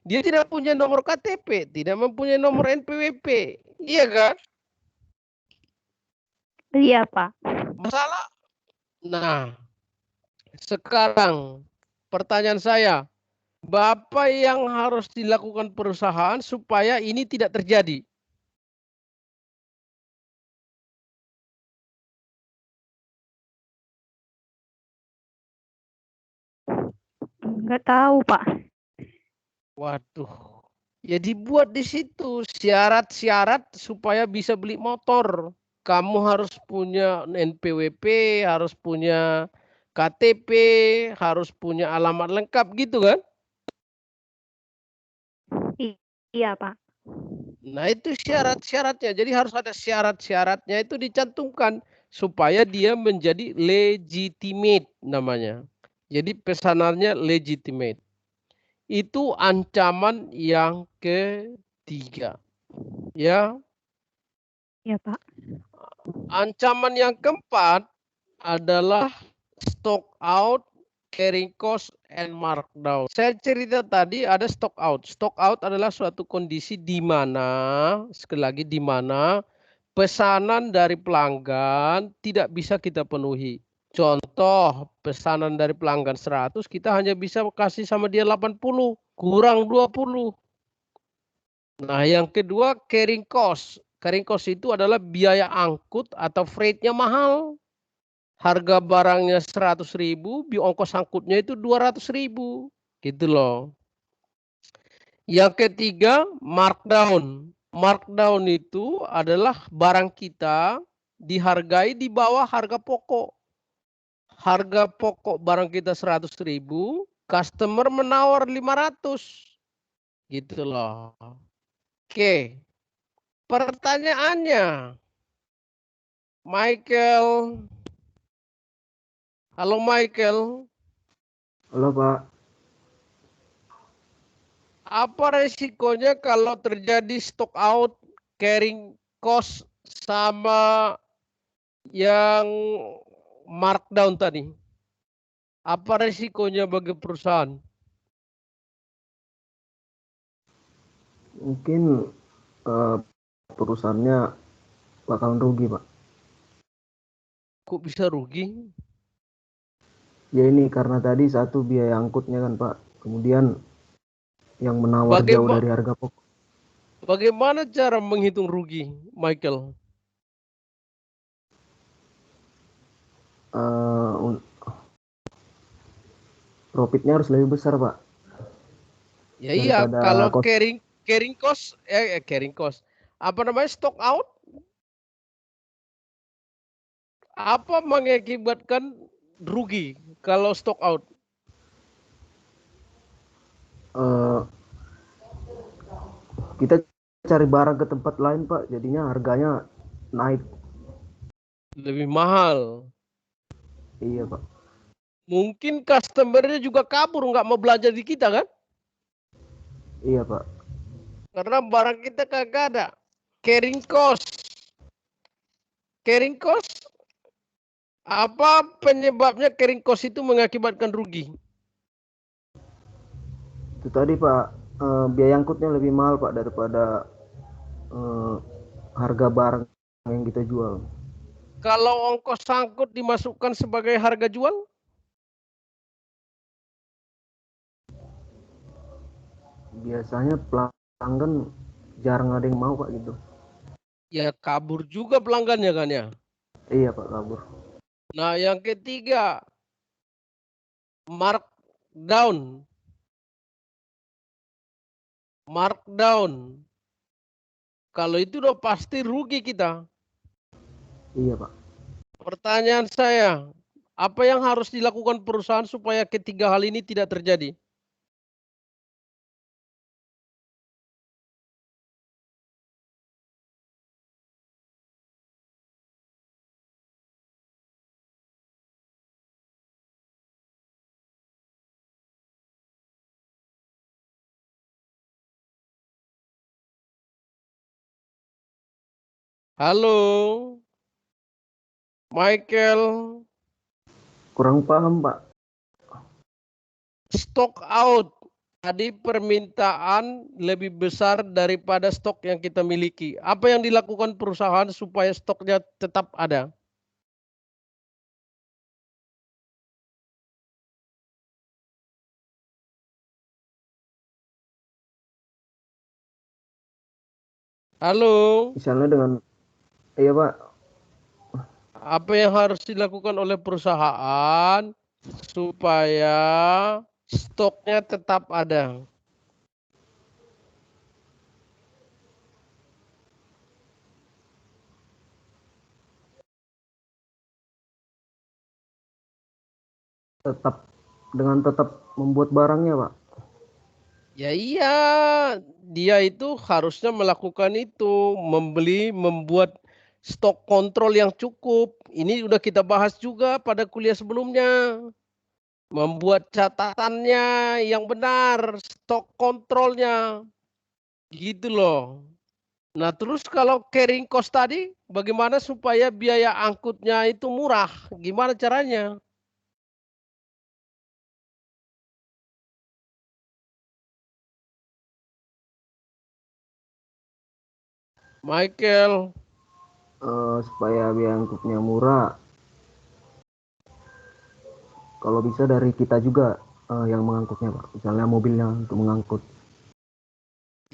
Dia tidak punya nomor KTP, tidak mempunyai nomor NPWP. Iya kan? Iya, Pak. Masalah. Nah, sekarang pertanyaan saya, Bapak yang harus dilakukan perusahaan supaya ini tidak terjadi? Nggak tahu, Pak. Waduh, ya dibuat di situ syarat-syarat supaya bisa beli motor. Kamu harus punya NPWP, harus punya KTP, harus punya alamat lengkap gitu kan? Iya, Pak. Nah itu syarat-syaratnya. Jadi harus ada syarat-syaratnya itu dicantumkan supaya dia menjadi legitimate namanya. Jadi pesanannya legitimate. Itu ancaman yang ketiga. Ya, Iya, Pak. ancaman yang keempat adalah stock out, carrying cost, and markdown. Saya cerita tadi ada stock out. Stock out adalah suatu kondisi di mana, sekali lagi di mana pesanan dari pelanggan tidak bisa kita penuhi. Contoh, pesanan dari pelanggan 100, kita hanya bisa kasih sama dia 80, kurang 20. Nah, yang kedua carrying cost. Carrying cost itu adalah biaya angkut atau freight-nya mahal. Harga barangnya 100.000, ongkos angkutnya itu 200.000. Gitu loh. Yang ketiga, markdown. Markdown itu adalah barang kita dihargai di bawah harga pokok. Harga pokok barang kita 100.000, customer menawar 500. Gitu loh. Oke. Pertanyaannya, Michael. Halo Michael. Halo Pak. Apa resikonya kalau terjadi stock out, carrying cost sama yang markdown tadi? Apa resikonya bagi perusahaan? Mungkin perusahaannya bakalan rugi Pak. Kok bisa rugi? Ya ini karena tadi satu biaya angkutnya kan Pak. Kemudian yang menawar jauh dari harga pokok. Bagaimana cara menghitung rugi, Michael? Profitnya harus lebih besar Pak. Ya iya, kalau carrying cost, apa namanya, stock out? Apa mengakibatkan rugi kalau stock out? Kita cari barang ke tempat lain Pak, jadinya harganya naik. Lebih mahal. Iya Pak. Mungkin customer-nya juga kabur, nggak mau belanja di kita kan? Iya Pak. Karena barang kita kagak ada. Carrying cost. Carrying cost, apa penyebabnya carrying cost itu mengakibatkan rugi? Itu tadi Pak, biaya angkutnya lebih mahal Pak daripada harga barang yang kita jual. Kalau ongkos angkut dimasukkan sebagai harga jual? Biasanya pelanggan jarang ada yang mau Pak gitu. Ya kabur juga pelanggannya kan ya? Iya Pak, kabur. Nah yang ketiga, markdown. markdown. Kalau itu udah pasti rugi kita. Iya, Pak. Pertanyaan saya, apa yang harus dilakukan perusahaan supaya ketiga hal ini tidak terjadi? Halo, Michael. Kurang paham, Pak. Stock out. Tadi permintaan lebih besar daripada stok yang kita miliki. Apa yang dilakukan perusahaan supaya stoknya tetap ada? Halo, Misalnya dengan, iya Pak, apa yang harus dilakukan oleh perusahaan supaya stoknya tetap ada? tetap membuat barangnya Pak. Ya iya, dia itu harusnya melakukan itu, membuat stok kontrol yang cukup. Ini udah kita bahas juga pada kuliah sebelumnya. Membuat catatannya yang benar, stok kontrolnya. Gitu loh. Nah terus kalau carrying cost tadi, bagaimana supaya biaya angkutnya itu murah? Gimana caranya? Michael. Supaya biaya angkutnya murah, kalau bisa dari kita juga yang mengangkutnya Pak. Misalnya mobilnya untuk mengangkut.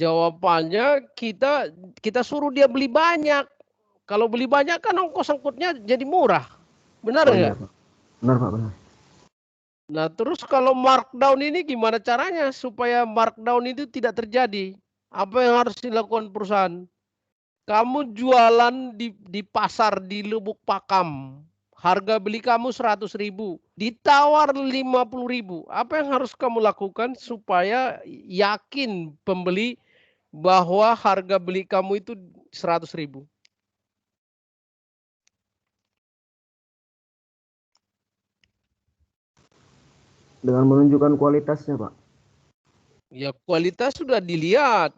Jawabannya kita suruh dia beli banyak. Kalau beli banyak kan ongkos angkutnya jadi murah. Benar Oh nggak? iya Pak. Benar Pak, benar. Nah terus kalau markdown ini gimana caranya supaya markdown itu tidak terjadi? Apa yang harus dilakukan perusahaan? Kamu jualan di pasar di Lubuk Pakam. Harga beli kamu 100.000. Ditawar 50.000. Apa yang harus kamu lakukan supaya yakin pembeli bahwa harga beli kamu itu 100.000? Dengan menunjukkan kualitasnya Pak. Ya kualitas sudah dilihat.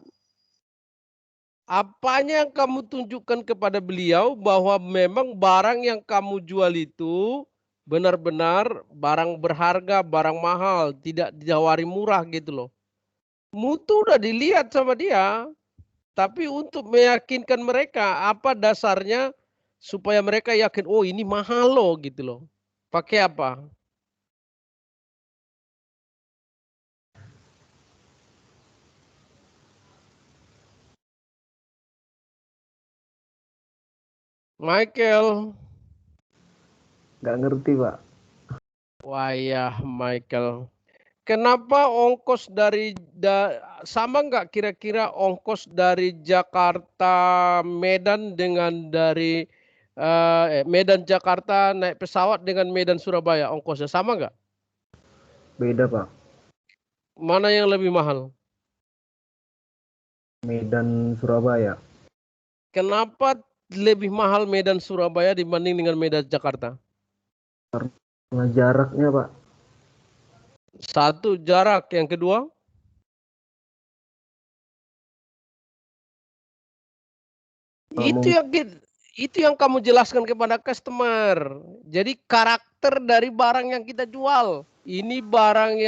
Apanya yang kamu tunjukkan kepada beliau bahwa memang barang yang kamu jual itu benar-benar barang berharga, barang mahal, tidak ditawari murah gitu loh. Mutu udah dilihat sama dia, tapi untuk meyakinkan mereka apa dasarnya supaya mereka yakin, oh ini mahal loh gitu loh. Pakai apa? Michael. Nggak ngerti Pak. Wah ya Michael. Kenapa ongkos sama nggak kira-kira ongkos dari Jakarta Medan dengan dari Medan Jakarta naik pesawat dengan Medan Surabaya ongkosnya sama nggak? Beda Pak. Mana yang lebih mahal? Medan Surabaya. Kenapa lebih mahal Medan Surabaya dibanding dengan Medan Jakarta? Karena jaraknya Pak. Satu jarak, yang kedua? Itu yang kamu jelaskan kepada customer. Jadi karakter dari barang yang kita jual. Ini barang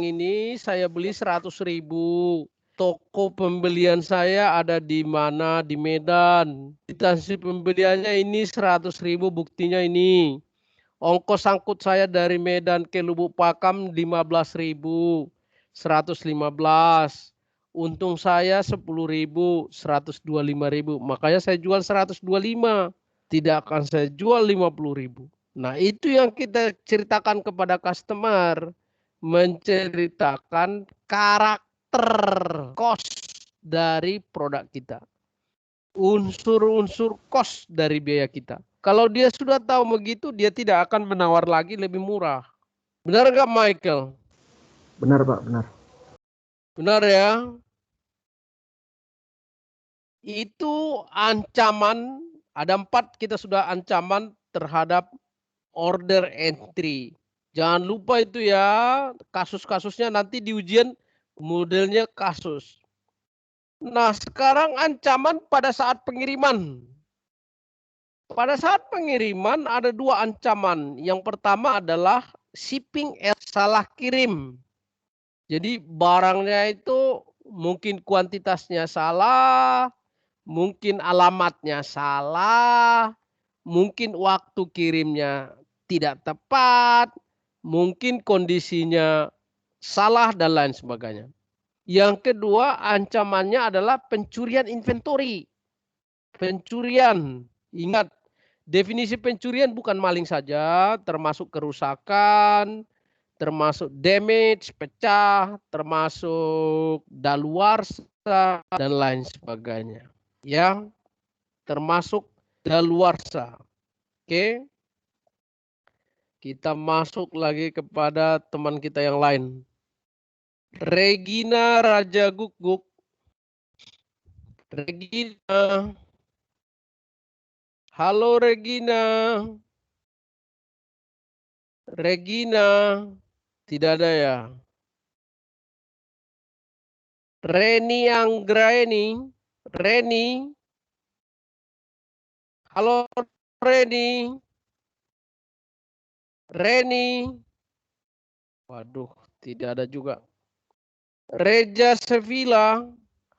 ini saya beli 100.000. Toko pembelian saya ada di mana? Di Medan. Kwitansi pembeliannya ini 100.000, buktinya ini. Ongkos angkut saya dari Medan ke Lubuk Pakam 15.000, 115. Untung saya 10.000, 125.000. Makanya saya jual 125. Tidak akan saya jual 50.000. Nah itu yang kita ceritakan kepada customer. Menceritakan karakter cost dari produk kita. Unsur-unsur cost dari biaya kita. Kalau dia sudah tahu begitu, dia tidak akan menawar lagi lebih murah. Benar nggak, Michael? Benar Pak, benar. Benar ya? Itu ancaman, ada 4 kita sudah ancaman terhadap order entry. Jangan lupa itu ya, kasus-kasusnya nanti di ujian modelnya kasus. Nah, sekarang ancaman pada saat pengiriman. Pada saat pengiriman ada 2 ancaman. Yang pertama adalah shipping salah kirim. Jadi barangnya itu mungkin kuantitasnya salah, mungkin alamatnya salah, mungkin waktu kirimnya tidak tepat, mungkin kondisinya salah dan lain sebagainya. Yang kedua ancamannya adalah pencurian inventory. Pencurian, ingat definisi pencurian bukan maling saja, termasuk kerusakan, termasuk damage, pecah, termasuk daluarsa dan lain sebagainya. Ya, termasuk daluarsa. Oke. Kita masuk lagi kepada teman kita yang lain. Regina Raja Guguk. Regina. Halo Regina. Regina. Tidak ada ya. Reni Anggraeni. Reni. Halo Reni. Reni. Waduh, tidak ada juga. Reja Sevilla.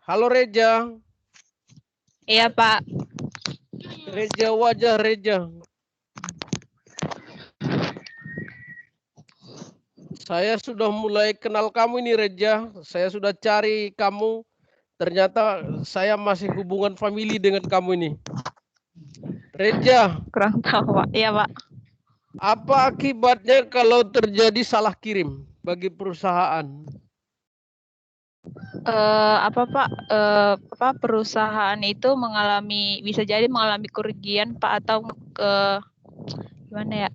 Halo Reja. Iya, Pak. Reja, wajah Reja. Saya sudah mulai kenal kamu ini Reja. Saya sudah cari kamu. Ternyata saya masih hubungan famili dengan kamu ini. Reja. Kurang tahu, Pak. Iya, Pak. Apa akibatnya kalau terjadi salah kirim bagi perusahaan? Apa Pak? Perusahaan itu bisa jadi mengalami kerugian Pak, atau gimana ya?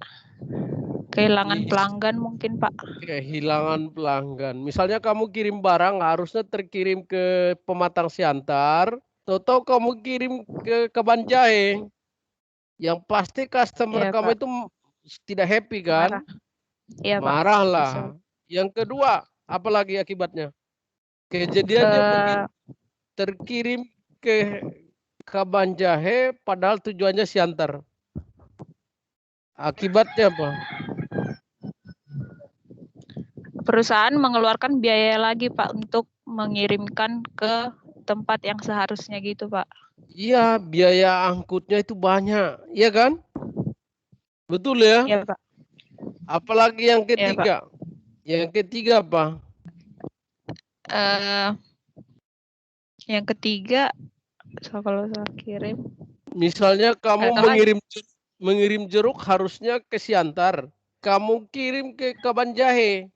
Kehilangan pelanggan mungkin Pak. Kehilangan pelanggan. Misalnya kamu kirim barang harusnya terkirim ke Pematang Siantar, atau kamu kirim ke Kabanjahe. Yang pasti customer kamu Pak. itu tidak happy kan? Marah. Iya, Pak. Marahlah. Bisa. Yang kedua, apalagi akibatnya? Kejadiannya begitu, terkirim ke Kabanjahe padahal tujuannya Siantar. Akibatnya apa? Perusahaan mengeluarkan biaya lagi Pak untuk mengirimkan ke tempat yang seharusnya gitu Pak. Iya, biaya angkutnya itu banyak, iya kan? Betul ya? Iya Pak. Apalagi yang Iya, ketiga? Yang ketiga apa? Yang ketiga, kalau saya kirim. Misalnya kamu mengirim jeruk harusnya ke Siantar. Kamu kirim ke Kabanjahe.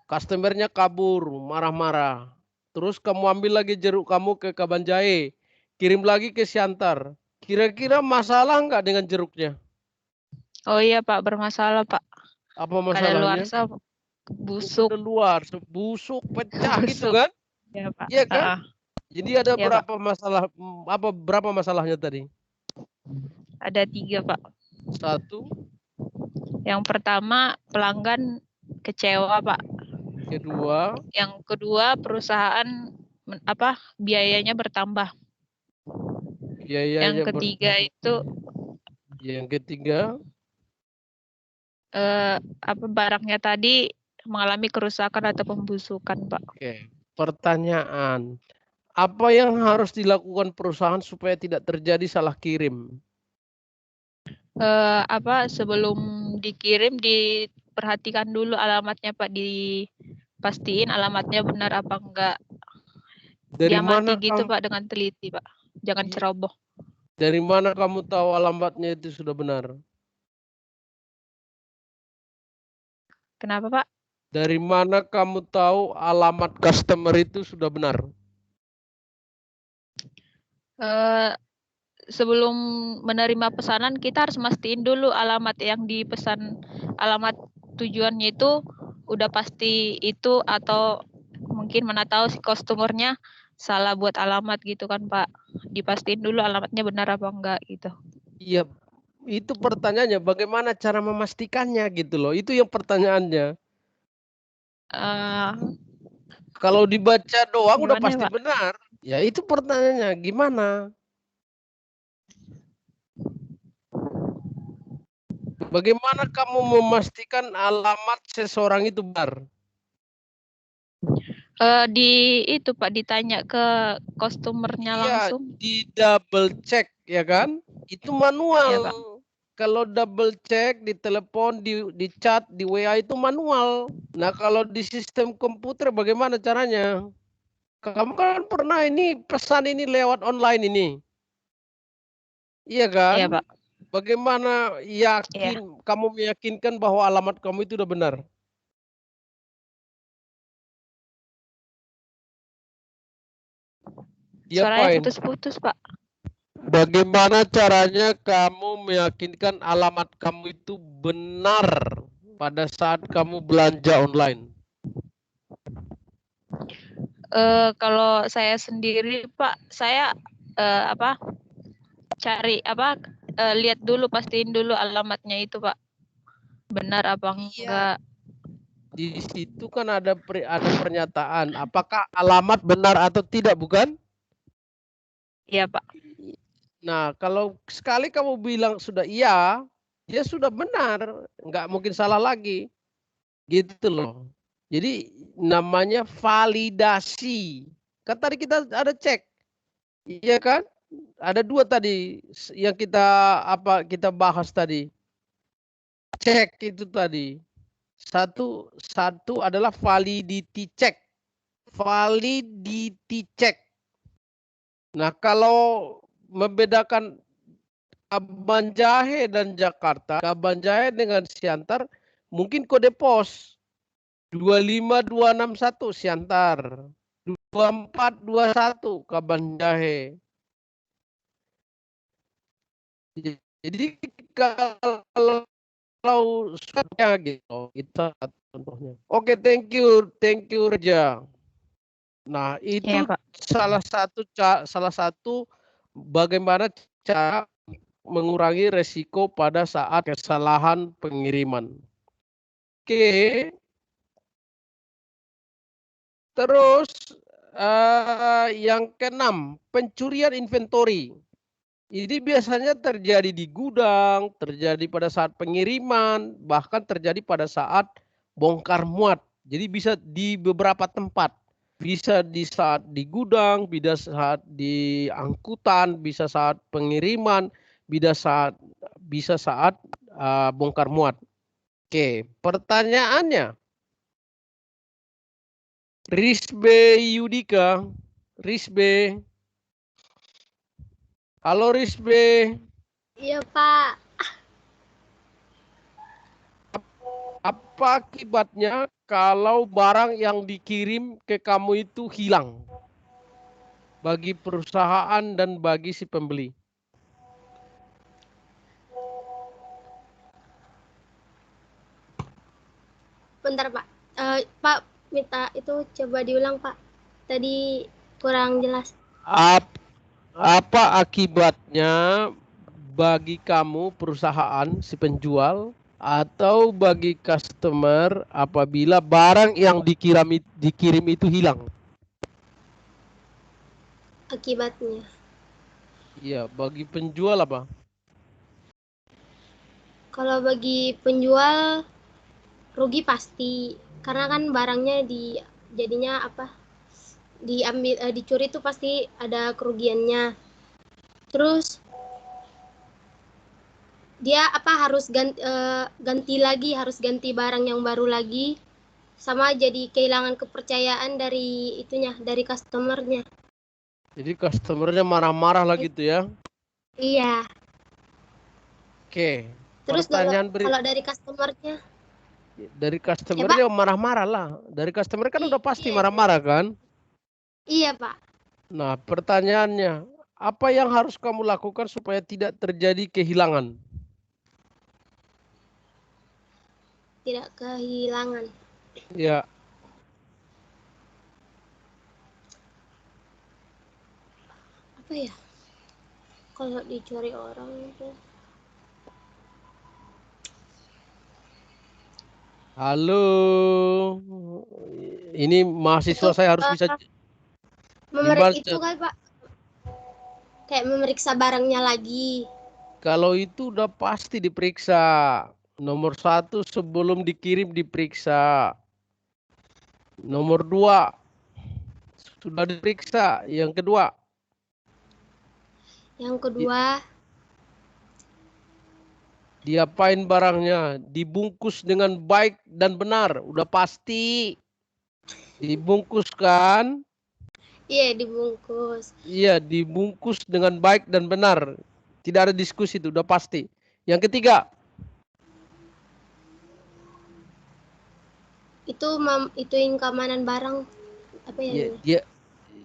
Customernya kabur, marah-marah. Terus kamu ambil lagi jeruk kamu ke Kabanjahe. Kirim lagi ke Siantar. Kira-kira masalah nggak dengan jeruknya? Oh iya Pak, bermasalah Pak. Apa masalahnya? Kadaluarsa, busuk. Busuk, pecah gitu kan? Iya Pak. Iya kan? Jadi ada ya, berapa masalah? Berapa masalahnya tadi? Ada 3 Pak. 1. Yang pertama pelanggan kecewa Pak. Yang kedua perusahaan biayanya bertambah. Yang ketiga itu barangnya tadi mengalami kerusakan atau pembusukan Pak. Oke. Pertanyaan, apa yang harus dilakukan perusahaan supaya tidak terjadi salah kirim? Sebelum dikirim diperhatikan dulu alamatnya Pak, dipastiin alamatnya benar apa enggak. Dari Diamati mana gitu Pak dengan teliti Pak, jangan ceroboh. Dari mana kamu tahu alamatnya itu sudah benar? Kenapa Pak? Dari mana kamu tahu alamat customer itu sudah benar? Sebelum menerima pesanan kita harus mastiin dulu alamat yang dipesan, alamat tujuannya itu udah pasti itu, atau mungkin mana tahu si customernya salah buat alamat gitu kan Pak. Dipastiin dulu alamatnya benar apa enggak gitu. Iya, itu pertanyaannya. Bagaimana cara memastikannya gitu loh. Itu yang pertanyaannya. Kalau dibaca doang udah Gimana ya, pasti Pak? benar. Ya itu pertanyaannya. Gimana? Bagaimana kamu memastikan alamat seseorang itu benar? Di itu Pak, ditanya ke customernya Iya, langsung. di double check ya kan? Itu manual. Iya, Pak. Kalau double check di telepon, di chat, di WA itu manual. Nah, kalau di sistem komputer bagaimana caranya? Kamu kan pernah ini pesan ini lewat online ini. Iya kan? Iya, Pak. Bagaimana kamu meyakinkan bahwa alamat kamu itu udah benar? Suaranya Diapain? putus-putus, Pak. Bagaimana caranya kamu meyakinkan alamat kamu itu benar pada saat kamu belanja online? Kalau saya sendiri, Pak, saya lihat dulu, pastiin dulu alamatnya itu, Pak. Benar apa enggak? Di situ kan ada pernyataan, apakah alamat benar atau tidak, bukan? Iya, Pak. Nah, kalau sekali kamu bilang sudah iya, ya sudah benar, nggak mungkin salah lagi, gitu loh. Jadi namanya validasi. Kan tadi kita ada cek, iya kan? Ada dua tadi yang kita bahas tadi. Cek itu tadi. Satu adalah validity check. Validity check. Nah, kalau membedakan Kaban Jahe dan Jakarta, Kaban Jahe dengan Siantar mungkin kode pos 25261 Siantar, 2421 Kaban Jahe. Jadi kalau sudah gitu, itu contohnya. Oke, thank you Reja. Nah, itu Iya, Pak. salah satu bagaimana cara mengurangi resiko pada saat kesalahan pengiriman. Oke. Terus yang keenam, pencurian inventory. Ini biasanya terjadi di gudang, terjadi pada saat pengiriman, bahkan terjadi pada saat bongkar muat. Jadi bisa di beberapa tempat. Bisa di saat di gudang, bisa saat di angkutan, bisa saat pengiriman, bisa saat bongkar muat. Oke, pertanyaannya. Risbe Yudika, Risbe. Halo Risbe. Iya, Pak. Apa akibatnya kalau barang yang dikirim ke kamu itu hilang? Bagi perusahaan dan bagi si pembeli. Bentar, Pak. Pak, minta itu coba diulang, Pak. Tadi kurang jelas. Apa akibatnya bagi kamu perusahaan si penjual atau bagi customer apabila barang yang dikirim itu hilang? Akibatnya. Iya, bagi penjual apa? Kalau bagi penjual rugi pasti, karena kan barangnya jadinya diambil, dicuri itu pasti ada kerugiannya. Terus dia harus ganti lagi, harus ganti barang yang baru lagi, sama jadi kehilangan kepercayaan dari customernya. Jadi customernya marah-marah lah gitu ya? Iya. Oke. Terus Pertanyaan kalau dari customernya, Dari customer Pak. dia marah-marah lah. Dari customer kan udah pasti Iya. marah-marah kan? Iya, Pak. Nah, pertanyaannya, apa yang harus kamu lakukan supaya tidak terjadi kehilangan? Tidak kehilangan. Ya, Apa ya? Kalau dicuri orang itu. halo. Ini mahasiswa Itu, saya harus bisa itu dibaca. kan, Pak. Kayak memeriksa barangnya lagi. Kalau itu udah pasti diperiksa. Nomor 1 sebelum dikirim diperiksa. Nomor 2 sudah diperiksa. Yang kedua, diapain barangnya? Dibungkus dengan baik dan benar. Udah pasti. Dibungkus kan? Iya, dibungkus. Iya, dibungkus dengan baik dan benar. Tidak ada diskusi itu, udah pasti. Yang ketiga, Ituin keamanan barang. Apa ya?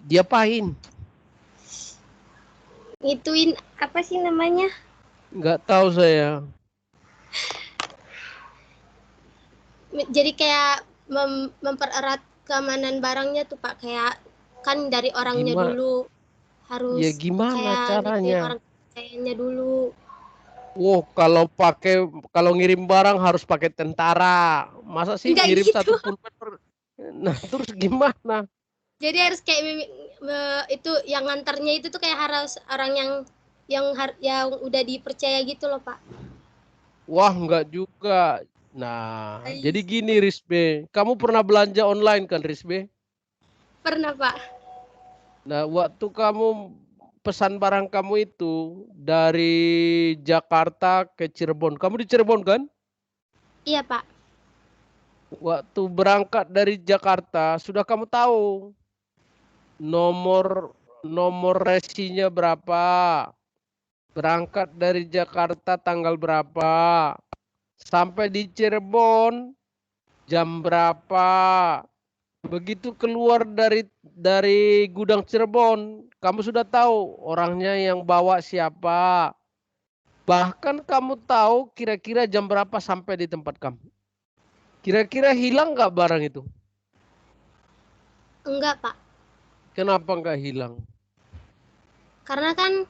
diapain? Ituin apa sih namanya? Nggak tahu saya. Jadi kayak mempererat keamanan barangnya tuh, Pak. Kayak kan dari orangnya dulu harus Ya gimana kayak caranya? orang kepercayaannya dulu. Kalau ngirim barang harus pakai tentara. Masa sih Enggak ngirim gitu. 1 pulpen? Nah, terus gimana? Jadi harus kayak itu yang nganternya itu tuh kayak harus orang yang udah dipercaya gitu loh, Pak. Wah, enggak juga. Nah, jadi gini Risbe, kamu pernah belanja online kan Risbe? Pernah, Pak. Nah, waktu kamu pesan barang kamu itu dari Jakarta ke Cirebon. Kamu di Cirebon kan? Iya, Pak. Waktu berangkat dari Jakarta, sudah kamu tahu nomor resinya berapa? Berangkat dari Jakarta tanggal berapa? Sampai di Cirebon jam berapa? Begitu keluar dari gudang Cirebon, kamu sudah tahu orangnya yang bawa siapa. Bahkan kamu tahu kira-kira jam berapa sampai di tempat kamu. Kira-kira hilang nggak barang itu? Enggak, Pak. Kenapa nggak hilang? Karena kan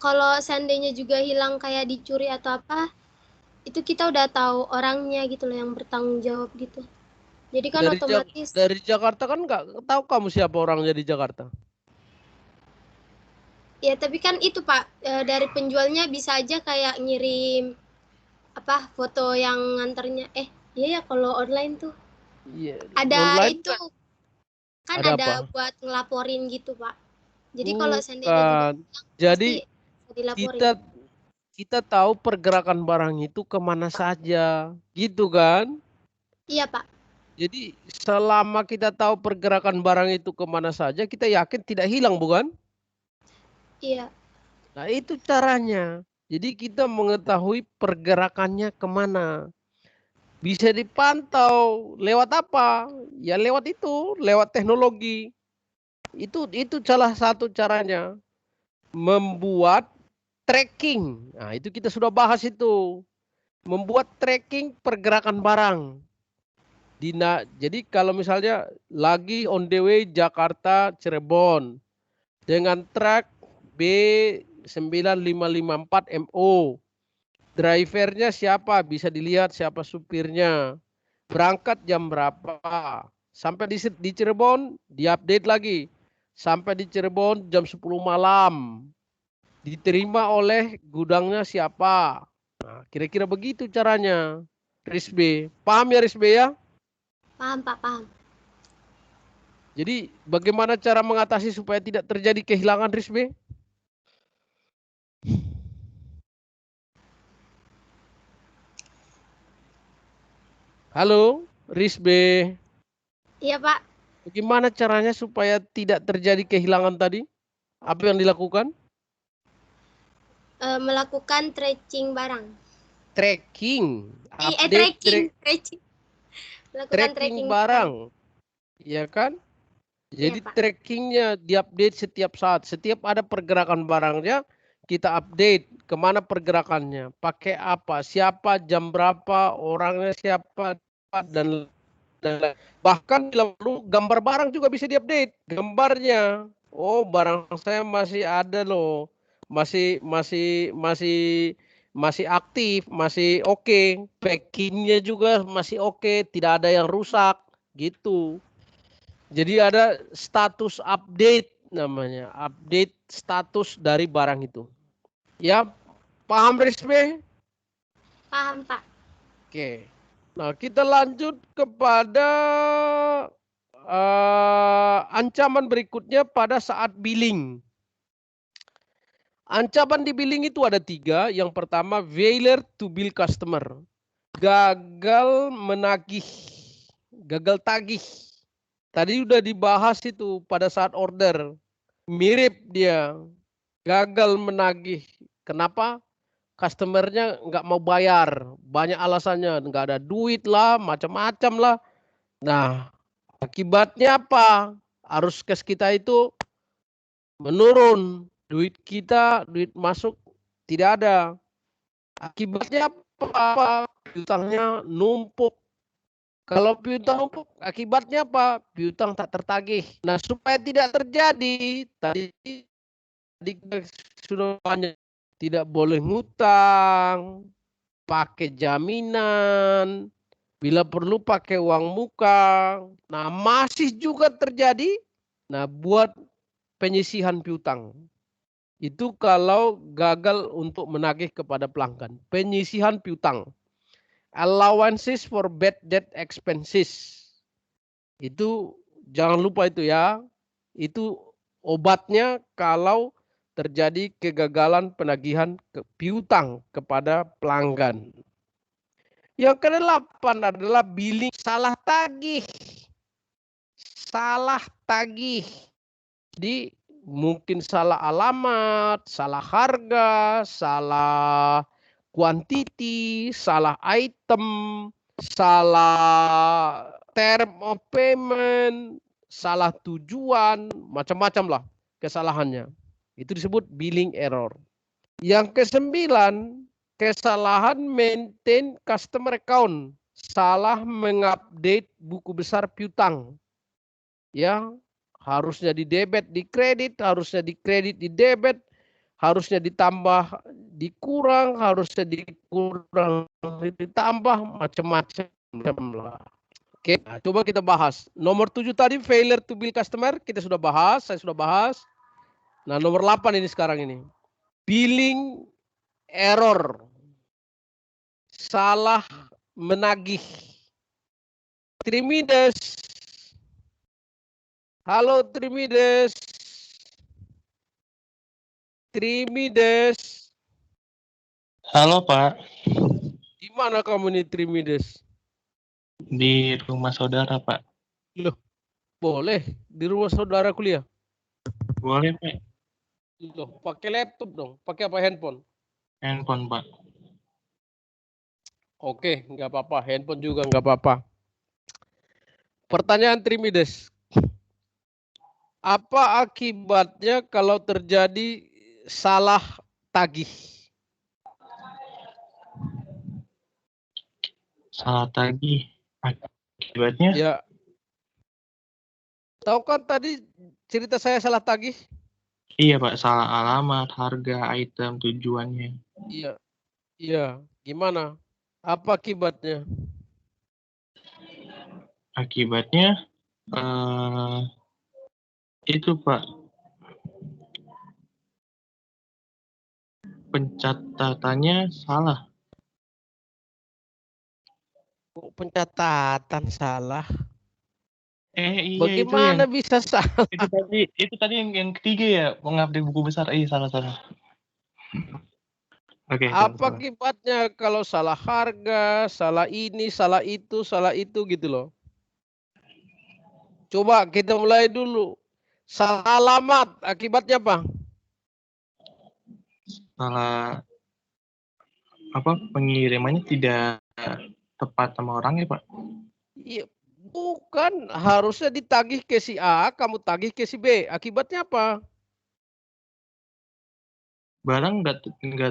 kalau seandainya juga hilang kayak dicuri atau apa, itu kita udah tahu orangnya gitu loh yang bertanggung jawab gitu. Jadi kan otomatis. Dari Jakarta kan nggak tahu kamu siapa orangnya di Jakarta. Ya tapi kan itu Pak, dari penjualnya bisa aja kayak ngirim apa foto yang nganternya. Iya ya kalau online tuh. Iya. Ada online itu kan ada ada apa? buat ngelaporin gitu Pak. Jadi kalau seandainya juga jadi pasti dilaporin. kita tahu pergerakan barang itu kemana saja, gitu kan? Iya Pak. Jadi selama kita tahu pergerakan barang itu kemana saja, kita yakin tidak hilang, bukan? Iya. Nah itu caranya. Jadi kita mengetahui pergerakannya kemana. Bisa dipantau lewat apa? Ya lewat itu, lewat teknologi. Itu salah satu caranya. Membuat tracking. Nah itu kita sudah bahas itu. Membuat tracking pergerakan barang. Jadi kalau misalnya lagi on the way Jakarta Cirebon dengan truk B9554MO. Drivernya siapa? Bisa dilihat siapa supirnya. Berangkat jam berapa? Sampai di Cirebon diupdate lagi. Sampai di Cirebon jam 10 malam. Diterima oleh gudangnya siapa? Nah, kira-kira begitu caranya. Risbe. Paham ya Risbe ya? Paham Pak, paham. Jadi bagaimana cara mengatasi supaya tidak terjadi kehilangan Risbe? Halo, Risbe. Iya Pak. Bagaimana caranya supaya tidak terjadi kehilangan tadi? Apa yang dilakukan? Melakukan tracing barang. tracking, tracking. Melakukan tracking barang, ya kan? Jadi Pak. trackingnya diupdate setiap saat. Setiap ada pergerakan barangnya, kita update kemana pergerakannya, pakai apa, siapa, jam berapa, orangnya siapa, dan bahkan bila perlu gambar barang juga bisa diupdate. Gambarnya, oh barang saya masih ada loh, masih aktif, masih oke. Packingnya juga masih oke, tidak ada yang rusak, gitu. Jadi ada status update namanya, update status dari barang itu. Ya, paham Risme? Paham, Pak. Oke. Nah, kita lanjut kepada ancaman berikutnya pada saat billing. Ancaman di billing itu ada 3. Yang pertama, failure to bill customer. Gagal menagih. Gagal tagih. Tadi udah dibahas itu pada saat order. Mirip dia. Gagal menagih. Kenapa? Customernya nggak mau bayar. Banyak alasannya. Nggak ada duit lah, macam-macam lah. Nah, akibatnya apa? Arus cash kita itu menurun. Duit kita, duit masuk tidak ada. Akibatnya apa? Piutangnya numpuk. Kalau piutang numpuk, akibatnya apa? Piutang tak tertagih. Nah, supaya tidak terjadi, tadi sudah banyak, tidak boleh ngutang, pakai jaminan, bila perlu pakai uang muka. Nah, masih juga terjadi. Nah, buat penyisihan piutang. Itu kalau gagal untuk menagih kepada pelanggan. Penyisihan piutang. Allowances for bad debt expenses. Itu jangan lupa itu ya. Itu obatnya kalau terjadi kegagalan penagihan piutang kepada pelanggan. Yang ke-8 adalah billing salah tagih. Salah tagih. Jadi mungkin salah alamat, salah harga, salah quantity, salah item, salah term of payment, salah tujuan, macam-macam lah kesalahannya. Itu disebut billing error. Yang ke-9, kesalahan maintain customer account. Salah mengupdate buku besar piutang. Ya, harusnya di debit, di kredit, harusnya di kredit, di debit, harusnya ditambah, dikurang, harusnya dikurang, ditambah, macam-macam lah. Oke, nah, coba kita bahas. Nomor 7 tadi failure to bill customer, kita sudah bahas, saya sudah bahas. Nah, nomor 8 ini sekarang ini. Billing error. Salah menagih. Trimides. Halo Trimides. Trimides. Halo Pak, Di mana kamu nih Trimides? di rumah saudara Pak. Loh, boleh di rumah saudara kuliah? Boleh Pak? Loh, pakai laptop dong. Pakai apa, handphone? Handphone Pak. Oke, nggak apa-apa. Handphone juga nggak apa-apa. Pertanyaan Trimides. Apa akibatnya kalau terjadi salah tagih? Salah tagih. Akibatnya? Ya. Tahu kan tadi cerita saya salah tagih? Iya Pak, salah alamat, harga, item, tujuannya. Iya. Iya, gimana? Apa akibatnya? Akibatnya itu Pak, pencatatannya salah. Kok pencatatan salah? Iya Bagaimana bisa salah? itu tadi yang ketiga ya, mengupdate buku besar. Salah. Oke. Apa akibatnya kalau salah harga, salah ini, salah itu gitu loh. Coba kita mulai dulu. Salah alamat, akibatnya apa? Salah pengirimannya tidak tepat sama orangnya, Pak. Iya, bukan. Harusnya ditagih ke si A, kamu tagih ke si B. Akibatnya apa? Barang nggak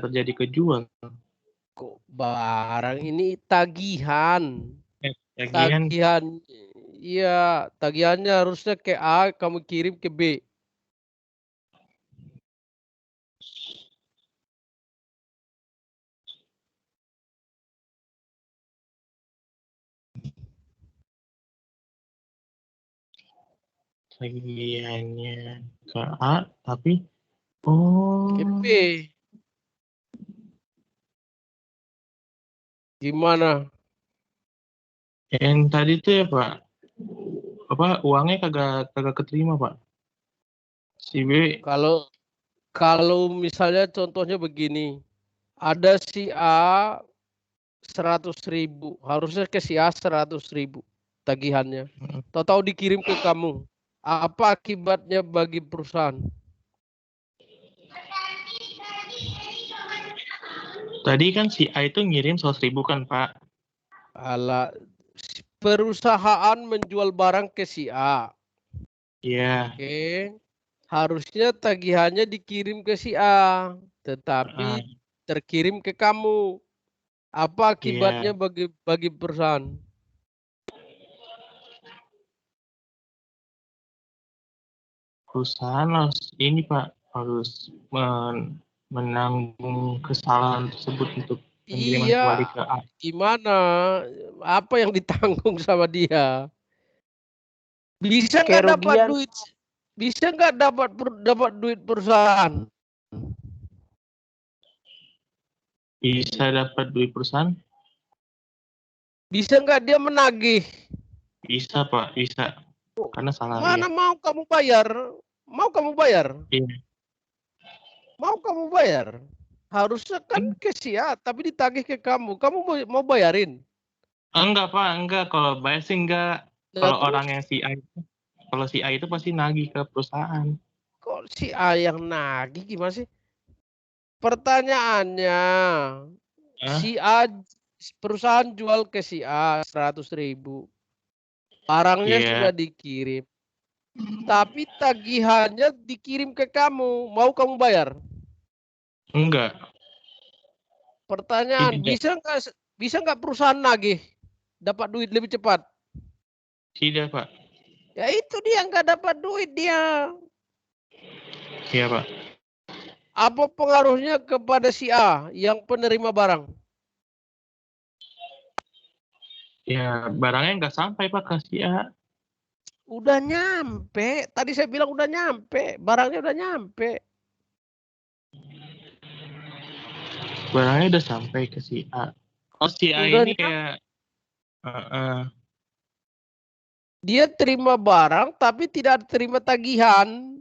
terjadi kejual. Kok barang ini tagihan. Tagihan Tagihan. Iya, tagihannya harusnya ke A, kamu kirim ke B. tagihannya ke A, tapi oh Ke B. Gimana? yang tadi tuh ya Pak, uangnya kagak keterima Pak. Si B. Kalau misalnya contohnya begini, ada si A 100.000, harusnya ke si A 100.000 tagihannya. Tahu-tahu dikirim ke kamu. Apa akibatnya bagi perusahaan? Tadi kan si A itu ngirim 100.000 kan Pak. Alah, perusahaan menjual barang ke si A. Iya. Oke. Harusnya tagihannya dikirim ke si A, tetapi terkirim ke kamu. Apa akibatnya bagi perusahaan? Perusahaan harus ini Pak, harus menanggung kesalahan tersebut untuk pengiriman kembali Iya, ke A. gimana? Apa yang ditanggung sama dia? Bisa nggak dapat Kerugian. duit? Bisa nggak dapat duit perusahaan? Bisa dapat duit perusahaan? Bisa nggak dia menagih? Bisa Pak, bisa. Karena salah Mana dia. mau kamu bayar? Mau kamu bayar? Iya. Mau kamu bayar? Harusnya kan ke si A, tapi ditagih ke kamu. Kamu mau bayarin? Enggak Pak, enggak. Kalau bayar sih enggak. Nah, Kalau terus orang yang si A itu, kalau si A itu pasti nagih ke perusahaan. kok si A yang nagih gimana sih? Pertanyaannya, si A perusahaan jual ke si A 100.000. Barangnya sudah dikirim. Tapi tagihannya dikirim ke kamu. Mau kamu bayar? Enggak. Pertanyaan, bisa nggak perusahaan nagih? Dapat duit lebih cepat? Tidak Pak. Ya itu dia nggak dapat duit dia. Iya Pak. Apa pengaruhnya kepada si A yang penerima barang? Ya barangnya nggak sampai Pak ke si A. Udah nyampe. Tadi saya bilang udah nyampe. Barangnya udah nyampe. Barangnya udah sampai ke si A. Oh si A Udah ini nyampe. kayak Dia terima barang tapi tidak terima tagihan.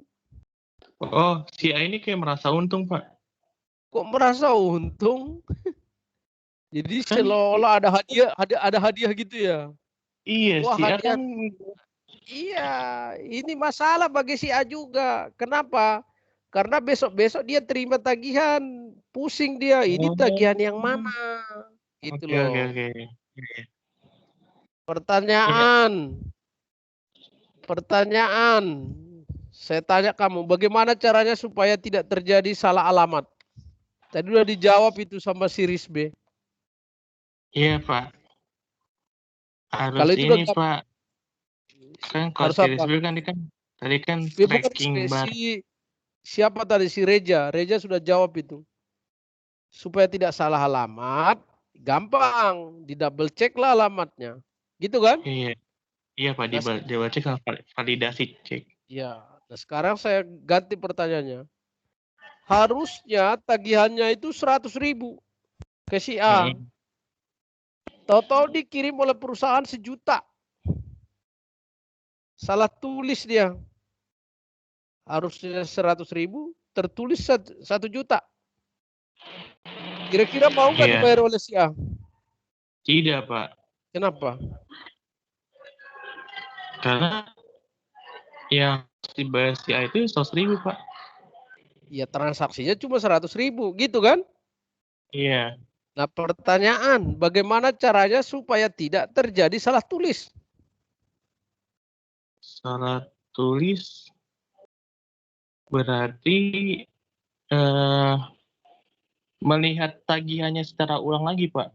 oh si A ini kayak merasa untung Pak. Kok merasa untung? Jadi Kan, seolah ada hadiah gitu ya. iya Wah, si A hadiah. kan. Iya, ini masalah bagi si A juga. Kenapa? Karena besok-besok dia terima tagihan. Pusing dia, ini tagihan yang mana? Gitu loh. Oke. Pertanyaan. Saya tanya kamu, bagaimana caranya supaya tidak terjadi salah alamat? Tadi udah dijawab itu sama Siris B. Iya Pak. Harus Kalau itu ini udah Pak. Kan kalau harus series apa? B kan tadi kan Bukan tracking bar. siapa tadi? Si Reja. Reja sudah jawab itu. Supaya tidak salah alamat, gampang. Di double check lah alamatnya. Gitu kan? Iya Pak, di cek sama validasi cek. Ya. Nah sekarang saya ganti pertanyaannya. Harusnya tagihannya itu 100.000 ke si A. Tahu-tahu dikirim oleh perusahaan 1 juta. Salah tulis dia. Harusnya 100.000, tertulis 1 juta. Kira-kira mau nggak dibayar oleh si A? Tidak Pak. Kenapa? Karena yang dibayar si A itu 100.000 Pak. Ya transaksinya cuma 100.000 gitu kan? Iya. Nah, pertanyaan, bagaimana caranya supaya tidak terjadi salah tulis? Salah tulis berarti melihat tagihannya secara ulang lagi, Pak.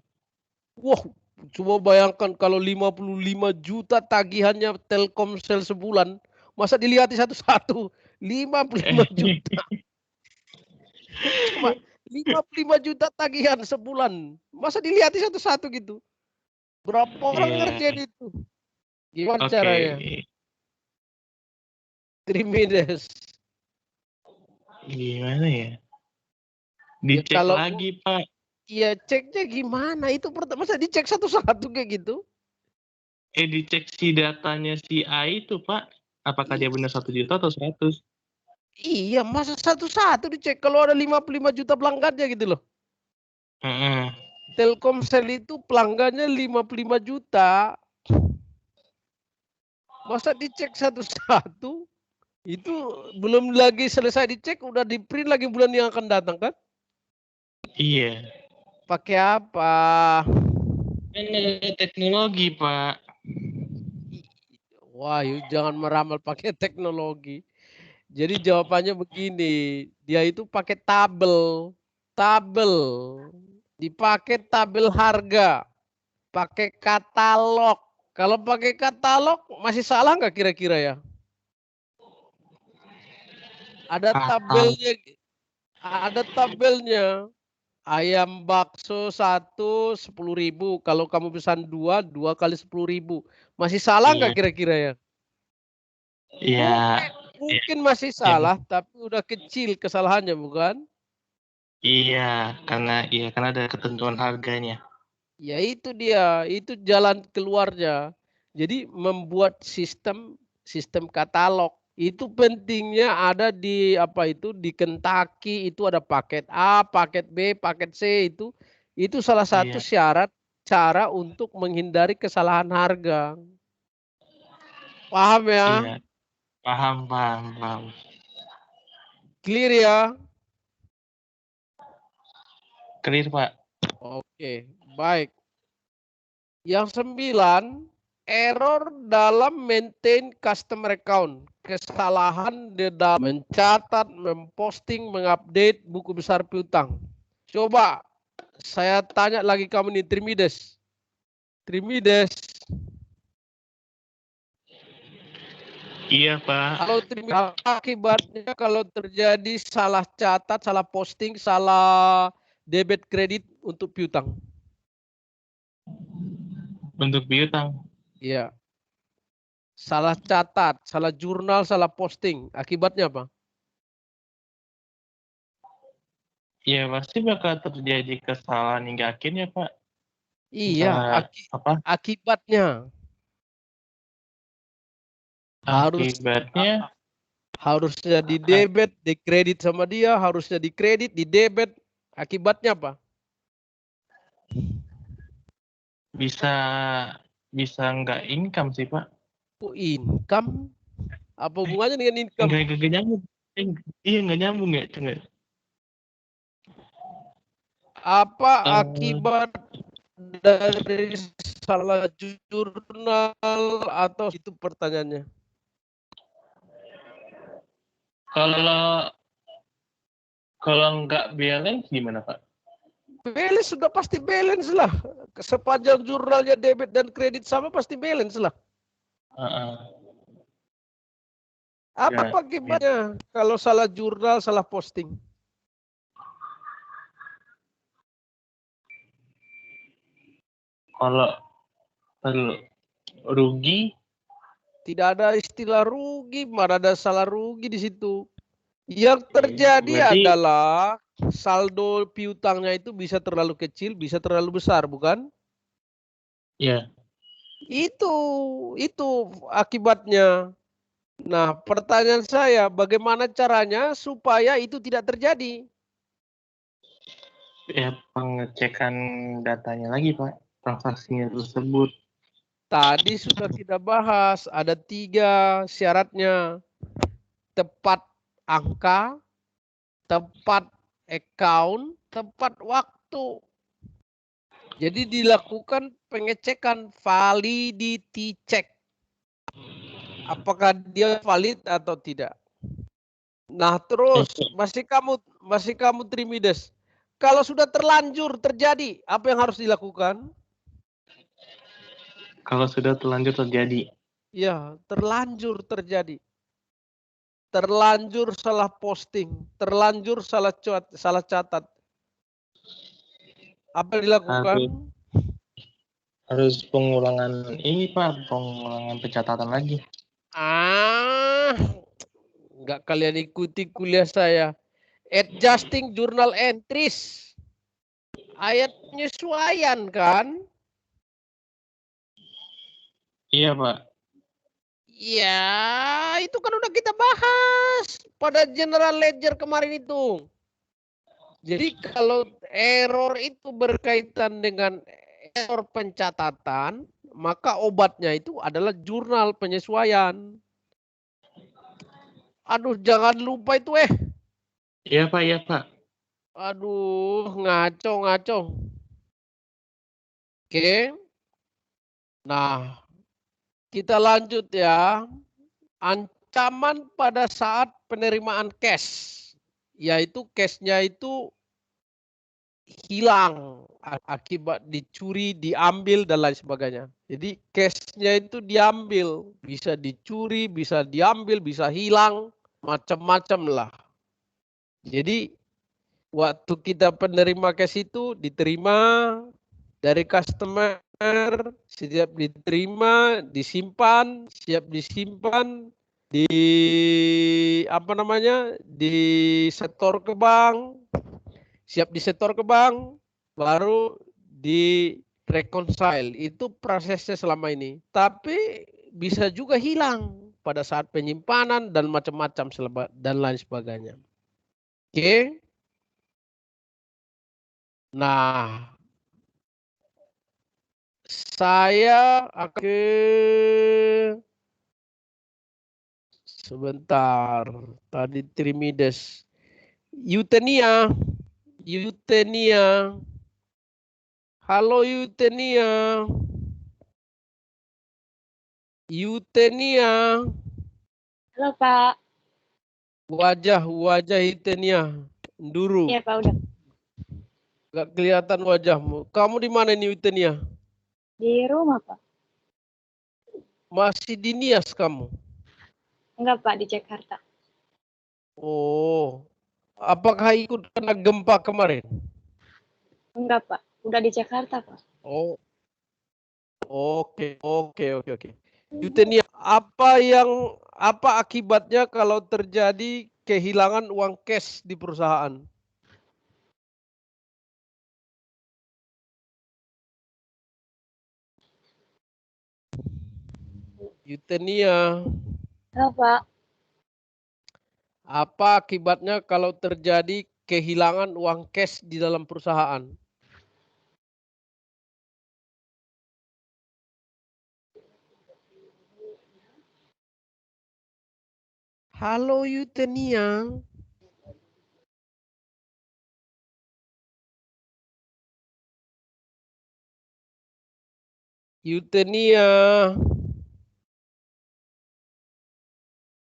Wah, coba bayangkan kalau 55 juta tagihannya Telkomsel sebulan, masa dilihat satu-satu? 55 juta. Coba 55 juta tagihan sebulan. Masa dilihat satu-satu gitu? Berapa orang Iya. ngerjain itu? Gimana Oke. caranya? Trimides. Gimana ya? Ya, Dicek kalau lagi, Pak. iya ceknya gimana? Itu masa dicek satu-satu kayak gitu? Dicek si datanya si A itu, Pak. Apakah dia benar 1 juta atau 100? Iya, masa satu-satu dicek kalau ada 55 juta pelanggannya gitu loh. Heeh. Telkomsel itu pelanggannya 55 juta. Masa dicek satu-satu? Itu belum lagi selesai dicek, udah di print lagi bulan yang akan datang kan? Iya. Pakai apa? Teknologi, Pak. Wah, jangan meramal pakai teknologi. Jadi jawabannya begini, dia itu pakai tabel. Tabel. Dipakai tabel harga. Pakai katalog. Kalau pakai katalog masih salah nggak kira-kira ya? Ada tabelnya. Ada tabelnya. Ayam bakso 1 10.000. Kalau kamu pesan 2 kali 10.000. Masih salah nggak Iya. kira-kira ya? Iya. Mungkin masih salah, tapi udah kecil kesalahannya bukan? Iya, karena ada ketentuan harganya. Ya itu dia, itu jalan keluarnya. Jadi membuat sistem katalog. Itu pentingnya ada di di Kentucky itu ada paket A, paket B, paket C itu. Itu salah satu Iya. syarat cara untuk menghindari kesalahan harga. Paham ya? Iya. Paham. Clear ya? Clear, Pak. Oke, baik. Yang 9, error dalam maintain customer account. Kesalahan di dalam mencatat, memposting, mengupdate buku besar piutang. Coba saya tanya lagi kamu nih, Trimides. Trimides. Iya, Pak. Kalau akibatnya kalau terjadi salah catat, salah posting, salah debit kredit untuk piutang. Untuk piutang. Iya. Salah catat, salah jurnal, salah posting. Akibatnya apa? Ya, pasti bakal terjadi kesalahan hingga akhirnya, Pak. Iya, Apa? akibatnya. Harusnya di debit, di kredit sama dia, harusnya di kredit, di debit. Akibatnya apa? Bisa nggak income sih, Pak. Oh, income? Apa hubungannya dengan income? Nggak nyambung. Iya, nggak nyambung ya, Ceng. Apa akibat dari salah jurnal atau itu pertanyaannya? Kalau nggak balance gimana, Pak? Balance sudah pasti balance lah. Sepanjang jurnalnya debit dan kredit sama pasti balance lah. Apa akibatnya kalau salah jurnal, salah posting? Kalau rugi? Tidak ada istilah rugi, mana ada salah rugi di situ. Yang terjadi adalah saldo piutangnya itu bisa terlalu kecil, bisa terlalu besar, bukan? Iya. Itu akibatnya. Nah, pertanyaan saya, bagaimana caranya supaya itu tidak terjadi? Ya, pengecekan datanya lagi, Pak. Transaksinya tersebut. Tadi sudah kita bahas, ada 3 syaratnya. Tepat angka, tepat account, tepat waktu. Jadi dilakukan pengecekan validity check. Apakah dia valid atau tidak? Nah, terus masih kamu Trimides. Kalau sudah terlanjur terjadi, apa yang harus dilakukan? Kalau sudah terlanjur terjadi. Ya, terlanjur terjadi. Terlanjur salah posting, terlanjur salah catat. Apa yang dilakukan? Harus pengulangan ini Pak, pengulangan pencatatan lagi. Nggak kalian ikuti kuliah saya. Adjusting journal entries. Ayat penyesuaian kan? Iya Pak. Ya, itu kan udah kita bahas pada general ledger kemarin itu. Jadi kalau error itu berkaitan dengan error pencatatan, maka obatnya itu adalah jurnal penyesuaian. Aduh, jangan lupa itu Iya Pak, iya Pak. Aduh, ngaco. Oke. Nah, kita lanjut ya. Ancaman pada saat penerimaan cash. Yaitu cashnya itu hilang akibat dicuri, diambil, dan lain sebagainya. Jadi cashnya itu diambil. Bisa dicuri, bisa diambil, bisa hilang. Macam-macam lah. Jadi waktu kita penerima cash itu diterima dari customer, siap diterima, disimpan, siap disimpan, disetor ke bank, siap disetor ke bank, baru di reconcile. Itu prosesnya selama ini. Tapi bisa juga hilang pada saat penyimpanan dan macam-macam dan lain sebagainya. Oke. Nah, saya akan sebentar. Tadi Trimides. Eutenia. Halo Eutenia. Halo Pak. Wajah Eutenia. Nduru. Iya Pak, udah. Gak kelihatan wajahmu. Kamu di mana nih Eutenia? Di rumah Pak. Masih di Nias kamu? Enggak Pak, di Jakarta. Oh. Apakah ikut kena gempa kemarin? Enggak Pak, udah di Jakarta Pak. Oh. Oke. Eutenia, apa akibatnya kalau terjadi kehilangan uang cash di perusahaan? Eutenia. Halo Pak. Apa akibatnya kalau terjadi kehilangan uang cash di dalam perusahaan? Halo Eutenia. Eutenia.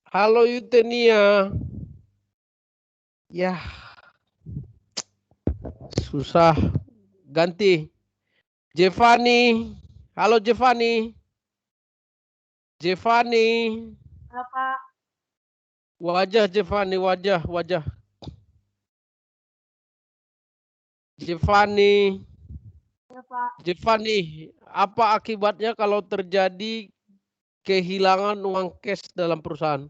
Halo Eutenia. Ya. Susah. Ganti. Jevani. Halo Jevani. Halo Pak. Wajah Jevani, wajah. Jevani. Halo Pak. Jevani, apa akibatnya kalau terjadi kehilangan uang cash dalam perusahaan?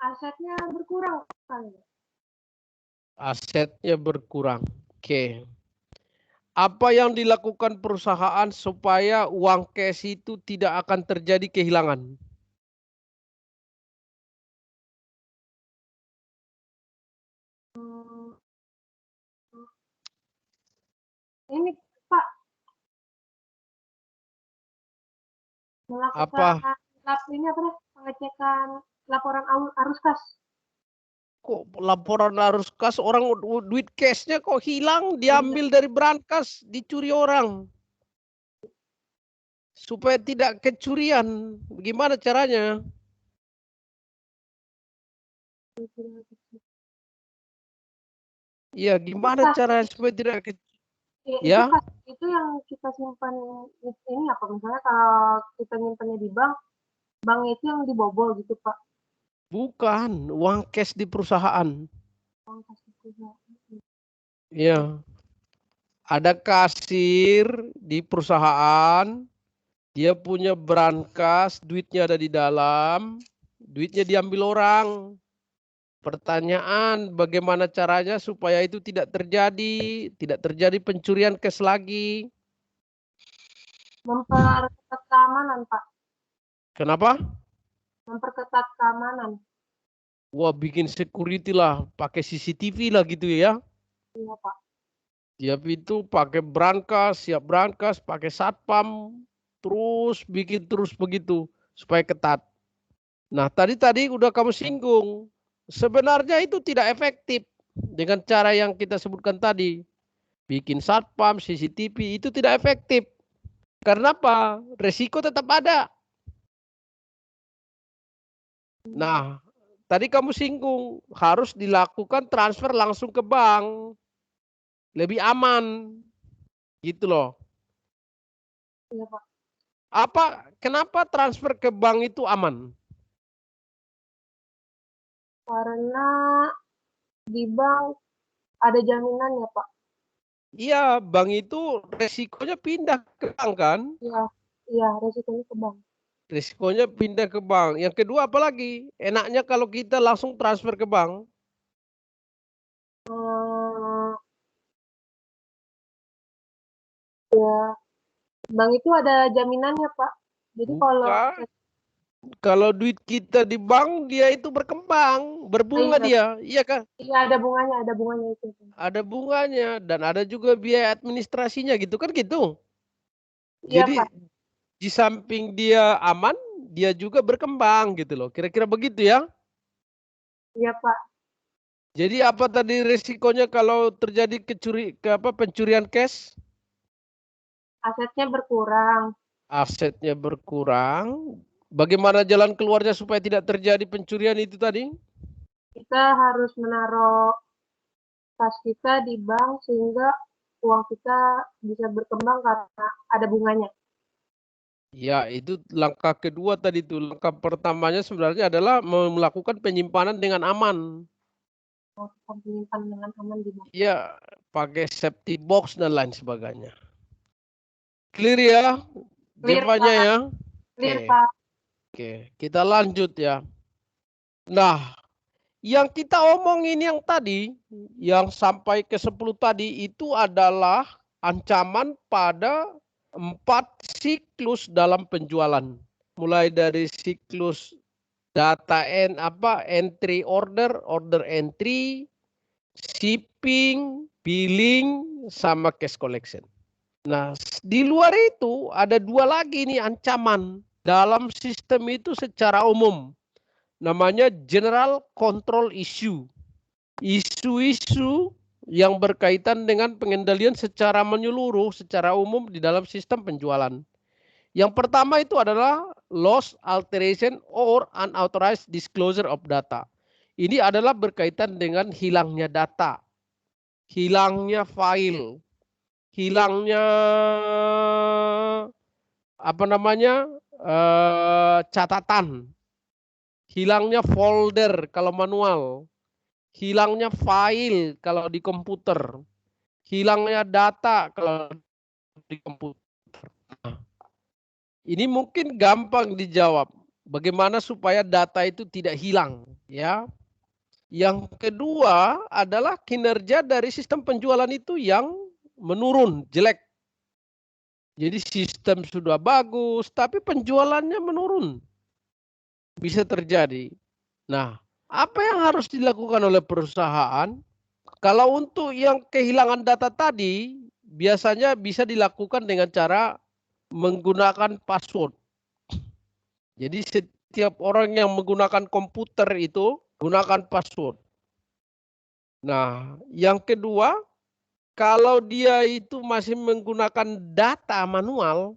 Asetnya berkurang kali. Asetnya berkurang. Oke. Apa yang dilakukan perusahaan supaya uang cash itu tidak akan terjadi kehilangan? Ini Pak, melakukan pengecekan laporan arus kas. kok laporan arus kas orang duit cashnya kok hilang, diambil dari brankas, dicuri orang. Supaya tidak kecurian, gimana caranya? Iya, gimana cara supaya tidak ya? Itu yang kita simpan ini apa? Misalnya kalau kita nyimpannya di bank itu yang dibobol gitu, Pak? Bukan, uang cash di perusahaan. Uang cash di perusahaan. Iya. Ada kasir di perusahaan, dia punya brankas, duitnya ada di dalam, duitnya diambil orang. Pertanyaan, bagaimana caranya supaya itu tidak terjadi pencurian cash lagi? Memperketat keamanan, Pak. Kenapa? Memperketat keamanan. Wah, bikin security lah, pakai CCTV lah gitu ya. Iya, Pak. Tiap itu pakai brankas, siap brankas, pakai satpam, terus bikin terus begitu supaya ketat. Nah, tadi udah kamu singgung. Sebenarnya itu tidak efektif dengan cara yang kita sebutkan tadi. Bikin satpam, CCTV itu tidak efektif. Karena apa? Resiko tetap ada. Nah, tadi kamu singgung harus dilakukan transfer langsung ke bank. Lebih aman. Gitu loh. Iya, Pak. Kenapa transfer ke bank itu aman? Karena di bank ada jaminan ya, Pak. Iya, bank itu resikonya pindah ke bank kan? Iya, resikonya ke bank. Resikonya pindah ke bank. Yang kedua apalagi? Enaknya kalau kita langsung transfer ke bank. Ya, bank itu ada jaminannya, Pak. Jadi kalau duit kita di bank, dia itu berkembang, berbunga dia, iya kan? Iya, ada bunganya itu. Ada bunganya dan ada juga biaya administrasinya gitu kan gitu. Iya, jadi Pak. Di samping dia aman, dia juga berkembang gitu loh. Kira-kira begitu ya? Iya, Pak. Jadi apa tadi resikonya kalau terjadi pencurian cash? Asetnya berkurang. Asetnya berkurang. Bagaimana jalan keluarnya supaya tidak terjadi pencurian itu tadi? Kita harus menaruh kas kita di bank sehingga uang kita bisa berkembang karena ada bunganya. Ya, itu langkah kedua tadi itu. Langkah pertamanya sebenarnya adalah melakukan penyimpanan dengan aman. Penyimpanan dengan aman di bank. Ya, pakai safety box dan lain sebagainya. Clear ya? Jawabannya ya? Clear, Pak. Oke, kita lanjut ya. Nah, yang kita omongin yang tadi, yang sampai ke 10 tadi itu adalah ancaman pada 4 siklus dalam penjualan. Mulai dari siklus data entry order entry, shipping, billing, sama cash collection. Nah, di luar itu ada 2 lagi nih ancaman dalam sistem itu secara umum. Namanya general control issue. Isu-isu yang berkaitan dengan pengendalian secara menyeluruh, secara umum di dalam sistem penjualan. Yang pertama itu adalah loss, alteration, or unauthorized disclosure of data. Ini adalah berkaitan dengan hilangnya data, hilangnya file, hilangnya catatan, hilangnya folder kalau manual, hilangnya file kalau di komputer, hilangnya data kalau di komputer. Ini mungkin gampang dijawab. Bagaimana supaya data itu tidak hilang, ya? Yang kedua adalah kinerja dari sistem penjualan itu yang menurun, jelek. Jadi sistem sudah bagus, tapi penjualannya menurun. Bisa terjadi. Nah, apa yang harus dilakukan oleh perusahaan? Kalau untuk yang kehilangan data tadi, biasanya bisa dilakukan dengan cara menggunakan password. Jadi setiap orang yang menggunakan komputer itu gunakan password. Nah, yang kedua, kalau dia itu masih menggunakan data manual,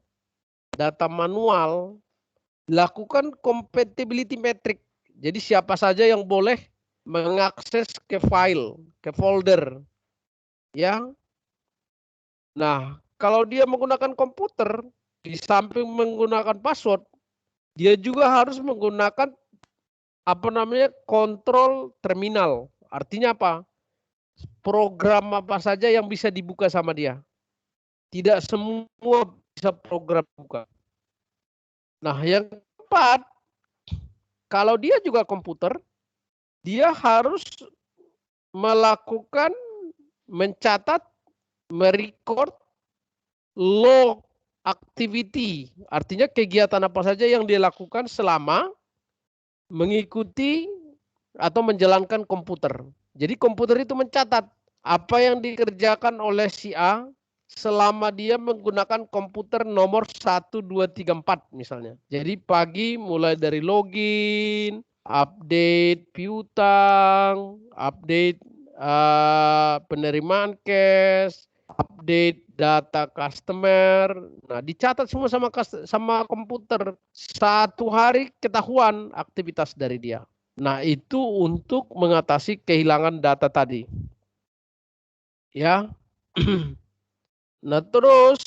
lakukan compatibility metric. Jadi siapa saja yang boleh mengakses ke file, ke folder, ya. Nah, kalau dia menggunakan komputer, di samping menggunakan password, dia juga harus menggunakan kontrol terminal. Artinya apa? Program apa saja yang bisa dibuka sama dia. Tidak semua bisa program buka. Nah, yang keempat, kalau dia juga komputer, dia harus melakukan, mencatat, merecord log activity. Artinya kegiatan apa saja yang dia lakukan selama mengikuti atau menjalankan komputer. Jadi komputer itu mencatat apa yang dikerjakan oleh si A selama dia menggunakan komputer nomor 1, 2, 3, 4 misalnya. Jadi pagi mulai dari login, update piutang, update penerimaan cash, update data customer. Nah, dicatat semua sama komputer. Satu hari ketahuan aktivitas dari dia. Nah, itu untuk mengatasi kehilangan data tadi. Ya. Nah, terus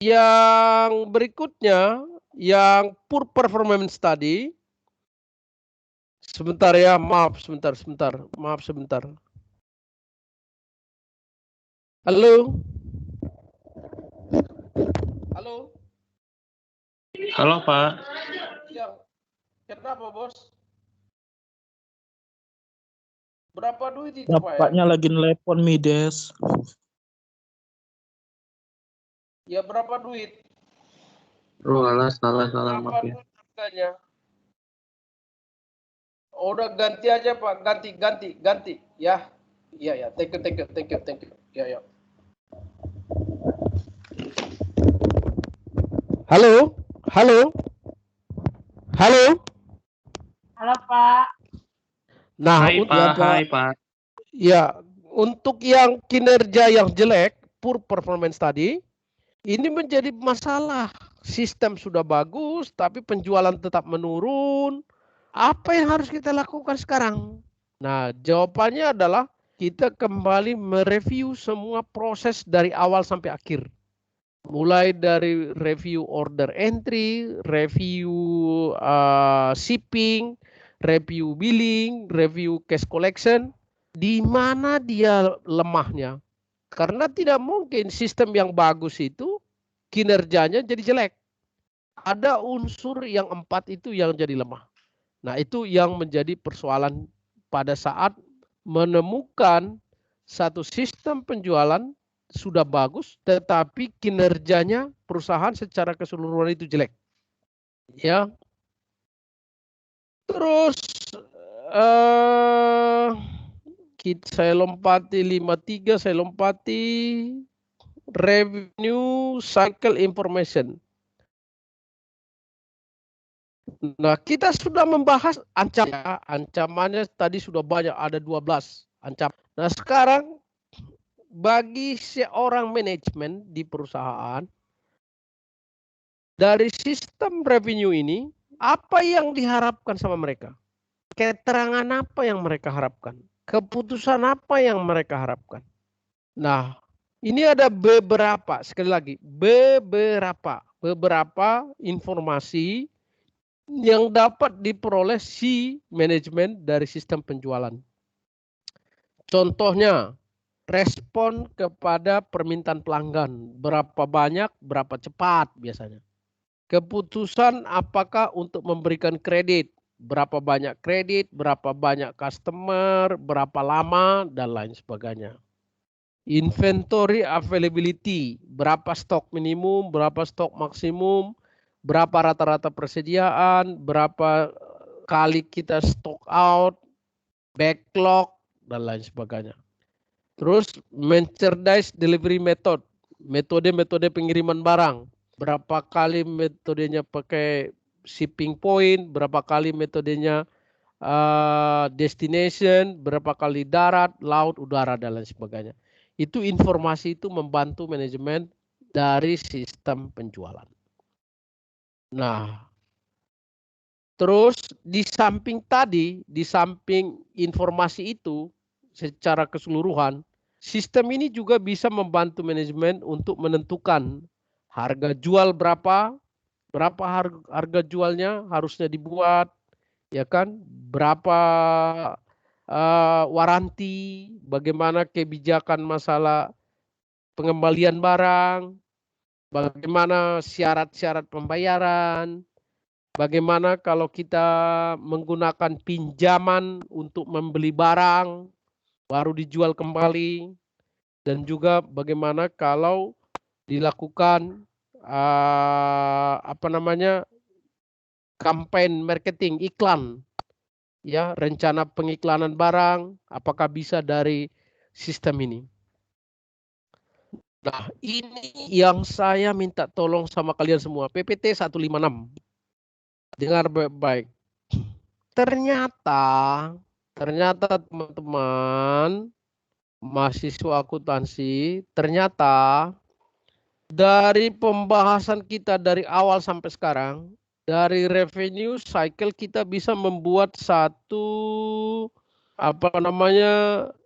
yang berikutnya, yang poor performance tadi. Sebentar ya, maaf sebentar. Maaf sebentar. Halo? Halo? Halo, Pak. Ya, kenapa, Bos? Berapa duit itu, Pak? Bapaknya lagi nelpon Mides. Ya, berapa duit? Oh, alah, salah, maaf ya. Berapa duit harganya? Oh, udah ganti aja, Pak. Ganti. Ya. Iya. Thank you. Ya. Halo? Halo, Pak. Nah, Hai, Pak. Ya, untuk yang kinerja yang jelek, poor performance tadi, ini menjadi masalah. Sistem sudah bagus, tapi penjualan tetap menurun. Apa yang harus kita lakukan sekarang? Nah, jawabannya adalah kita kembali mereview semua proses dari awal sampai akhir. Mulai dari review order entry, review shipping, review billing, review cash collection, di mana dia lemahnya. Karena tidak mungkin sistem yang bagus itu kinerjanya jadi jelek. Ada unsur yang 4 itu yang jadi lemah. Nah, itu yang menjadi persoalan pada saat menemukan satu sistem penjualan sudah bagus, tetapi kinerjanya perusahaan secara keseluruhan itu jelek. Ya. Terus saya lompati 53, saya lompati revenue cycle information. Nah, kita sudah membahas ancamannya tadi sudah banyak, ada 12 ancaman. Nah, sekarang bagi seorang manajemen di perusahaan, dari sistem revenue ini, apa yang diharapkan sama mereka? Keterangan apa yang mereka harapkan? Keputusan apa yang mereka harapkan? Nah, ini ada beberapa, sekali lagi, beberapa informasi yang dapat diperoleh si manajemen dari sistem penjualan. Contohnya, respon kepada permintaan pelanggan. Berapa banyak, berapa cepat biasanya. Keputusan apakah untuk memberikan kredit. Berapa banyak kredit, berapa banyak customer, berapa lama, dan lain sebagainya. Inventory availability. Berapa stok minimum, berapa stok maksimum, berapa rata-rata persediaan, berapa kali kita stock out, backlog, dan lain sebagainya. Terus merchandise delivery method, metode pengiriman barang. Berapa kali metodenya pakai shipping point, berapa kali metodenya destination, berapa kali darat, laut, udara, dan lain sebagainya. Itu informasi itu membantu manajemen dari sistem penjualan. Nah, terus di samping tadi, di samping informasi itu secara keseluruhan, sistem ini juga bisa membantu manajemen untuk menentukan harga jual berapa harga jualnya harusnya dibuat, ya kan? Berapa waranti, bagaimana kebijakan masalah pengembalian barang, bagaimana syarat-syarat pembayaran, bagaimana kalau kita menggunakan pinjaman untuk membeli barang baru dijual kembali, dan juga bagaimana kalau dilakukan campaign marketing, iklan, ya, rencana pengiklanan barang, apakah bisa dari sistem ini. Nah, ini yang saya minta tolong sama kalian semua, PPT 156. Dengar baik-baik. Ternyata teman-teman mahasiswa akuntansi, ternyata dari pembahasan kita dari awal sampai sekarang, dari revenue cycle kita bisa membuat satu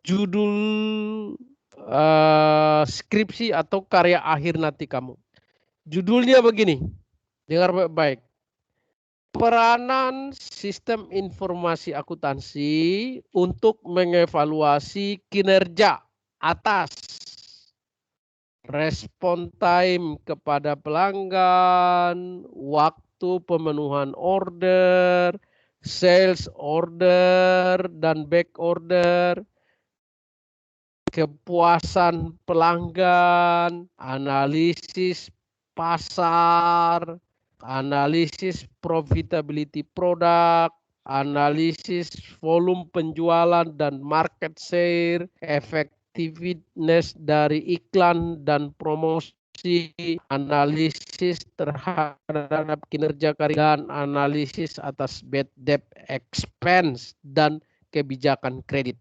judul skripsi atau karya akhir nanti kamu. Judulnya begini, dengar baik-baik. Peranan sistem informasi akuntansi untuk mengevaluasi kinerja atas respon time kepada pelanggan, waktu pemenuhan order, sales order dan back order, kepuasan pelanggan, analisis pasar, analisis profitability produk, analisis volume penjualan dan market share, effectiveness dari iklan dan promosi, analisis terhadap kinerja karya, dan analisis atas bad debt expense dan kebijakan kredit.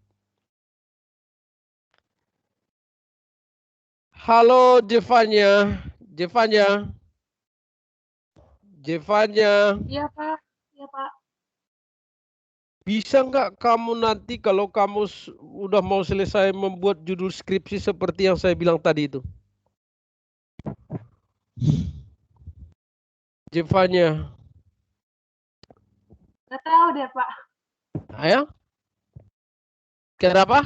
Halo Jevanya. Iya Pak. Bisa nggak kamu nanti kalau kamu udah mau selesai membuat judul skripsi seperti yang saya bilang tadi itu? Jevanya. Nggak tahu deh Pak. Ayo. Kenapa?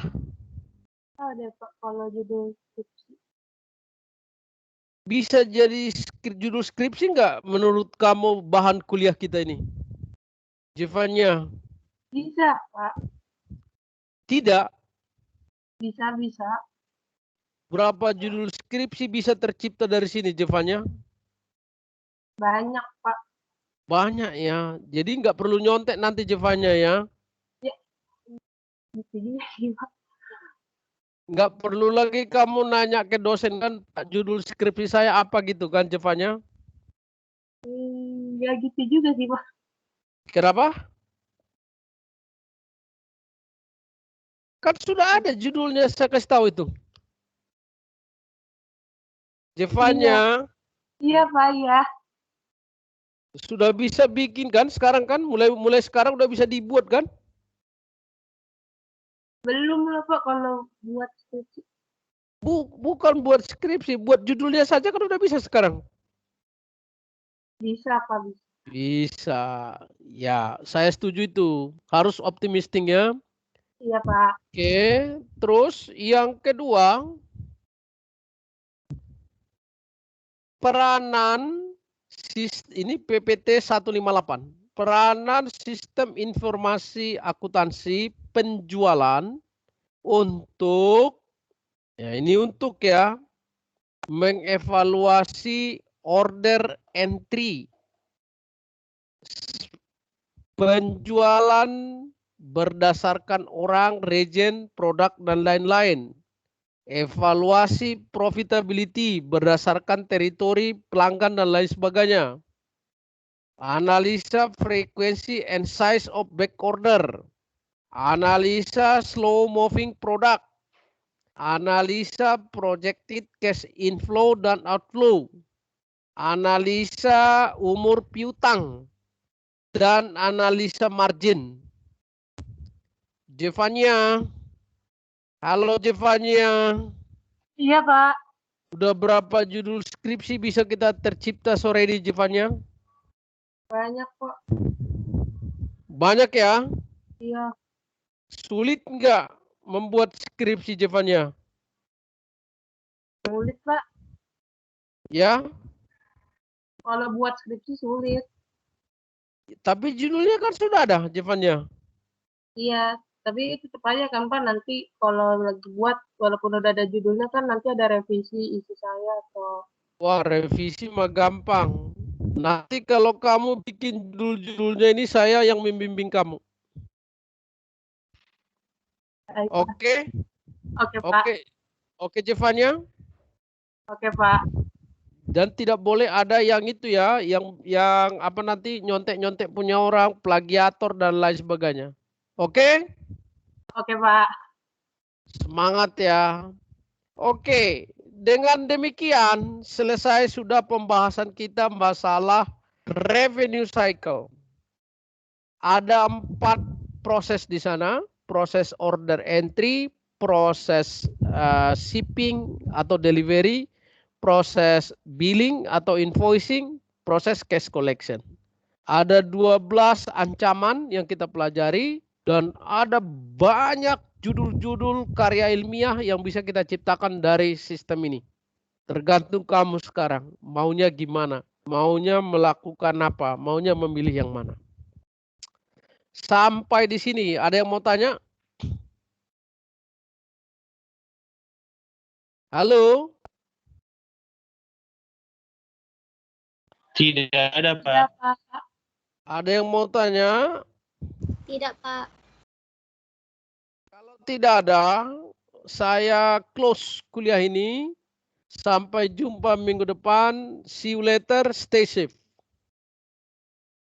Tahu deh Pak kalau judul skripsi. Bisa jadi judul skripsi nggak menurut kamu bahan kuliah kita ini? Jevanya. Bisa Pak. Tidak. Bisa. Berapa judul skripsi bisa tercipta dari sini, Jevanya? Banyak Pak. Banyak ya. Jadi nggak perlu nyontek nanti Jevanya ya. Ya. Gitu juga sih Pak. Nggak perlu lagi kamu nanya ke dosen kan judul skripsi saya apa gitu kan Jevanya? Ya gitu juga sih Pak. Kenapa? Kan sudah ada judulnya saya kasih tahu itu. Jevanya. Iya Pak ya. Sudah bisa bikin kan sekarang kan mulai sekarang udah bisa dibuat kan? Belum lah Pak kalau buat skripsi. Bukan buat skripsi, buat judulnya saja kan udah bisa sekarang. Bisa Pak, bisa. Bisa. Ya, saya setuju itu. Harus optimistik ya. Iya Pak. Oke, terus yang kedua, peranan ini PPT 158. Peranan sistem informasi akuntansi penjualan untuk mengevaluasi order entry, penjualan berdasarkan orang, regen, produk dan lain-lain. Evaluasi profitability berdasarkan teritori, pelanggan dan lain sebagainya. analisa frequency and size of back order, analisa slow moving product, analisa projected cash inflow dan outflow, analisa umur piutang, dan analisa margin. Jevania, halo Jevania. Iya, Pak. Udah berapa judul skripsi bisa kita tercipta sore ini, Jevania? Banyak kok. Banyak ya? Iya. Sulit nggak membuat skripsi, Jevania? Sulit, Pak. Ya? Kalau buat skripsi sulit. Tapi judulnya kan sudah ada, Jevania. Iya, tapi tetap aja kan Pak, nanti kalau lagi buat, walaupun udah ada judulnya kan nanti ada revisi isi saya atau... Wah, revisi mah gampang. Nanti kalau kamu bikin judul-judulnya ini saya yang membimbing kamu. Oke? Oke, Pak. Oke, Jevania. Oke, Pak. Dan tidak boleh ada yang itu ya, yang apa nanti nyontek-nyontek punya orang, plagiator dan lain sebagainya. Oke? Oke, Pak. Semangat ya. Oke, dengan demikian selesai sudah pembahasan kita masalah revenue cycle. Ada 4 proses di sana, proses order entry, proses shipping atau delivery, proses billing atau invoicing, proses cash collection. Ada 12 ancaman yang kita pelajari dan ada banyak judul-judul karya ilmiah yang bisa kita ciptakan dari sistem ini. Tergantung kamu sekarang, maunya gimana, maunya melakukan apa, maunya memilih yang mana. Sampai di sini, ada yang mau tanya? Halo? Tidak ada, Pak. Tidak, Pak. Ada yang mau tanya? Tidak, Pak. Kalau tidak ada, saya close kuliah ini. Sampai jumpa minggu depan. See you later. Stay safe.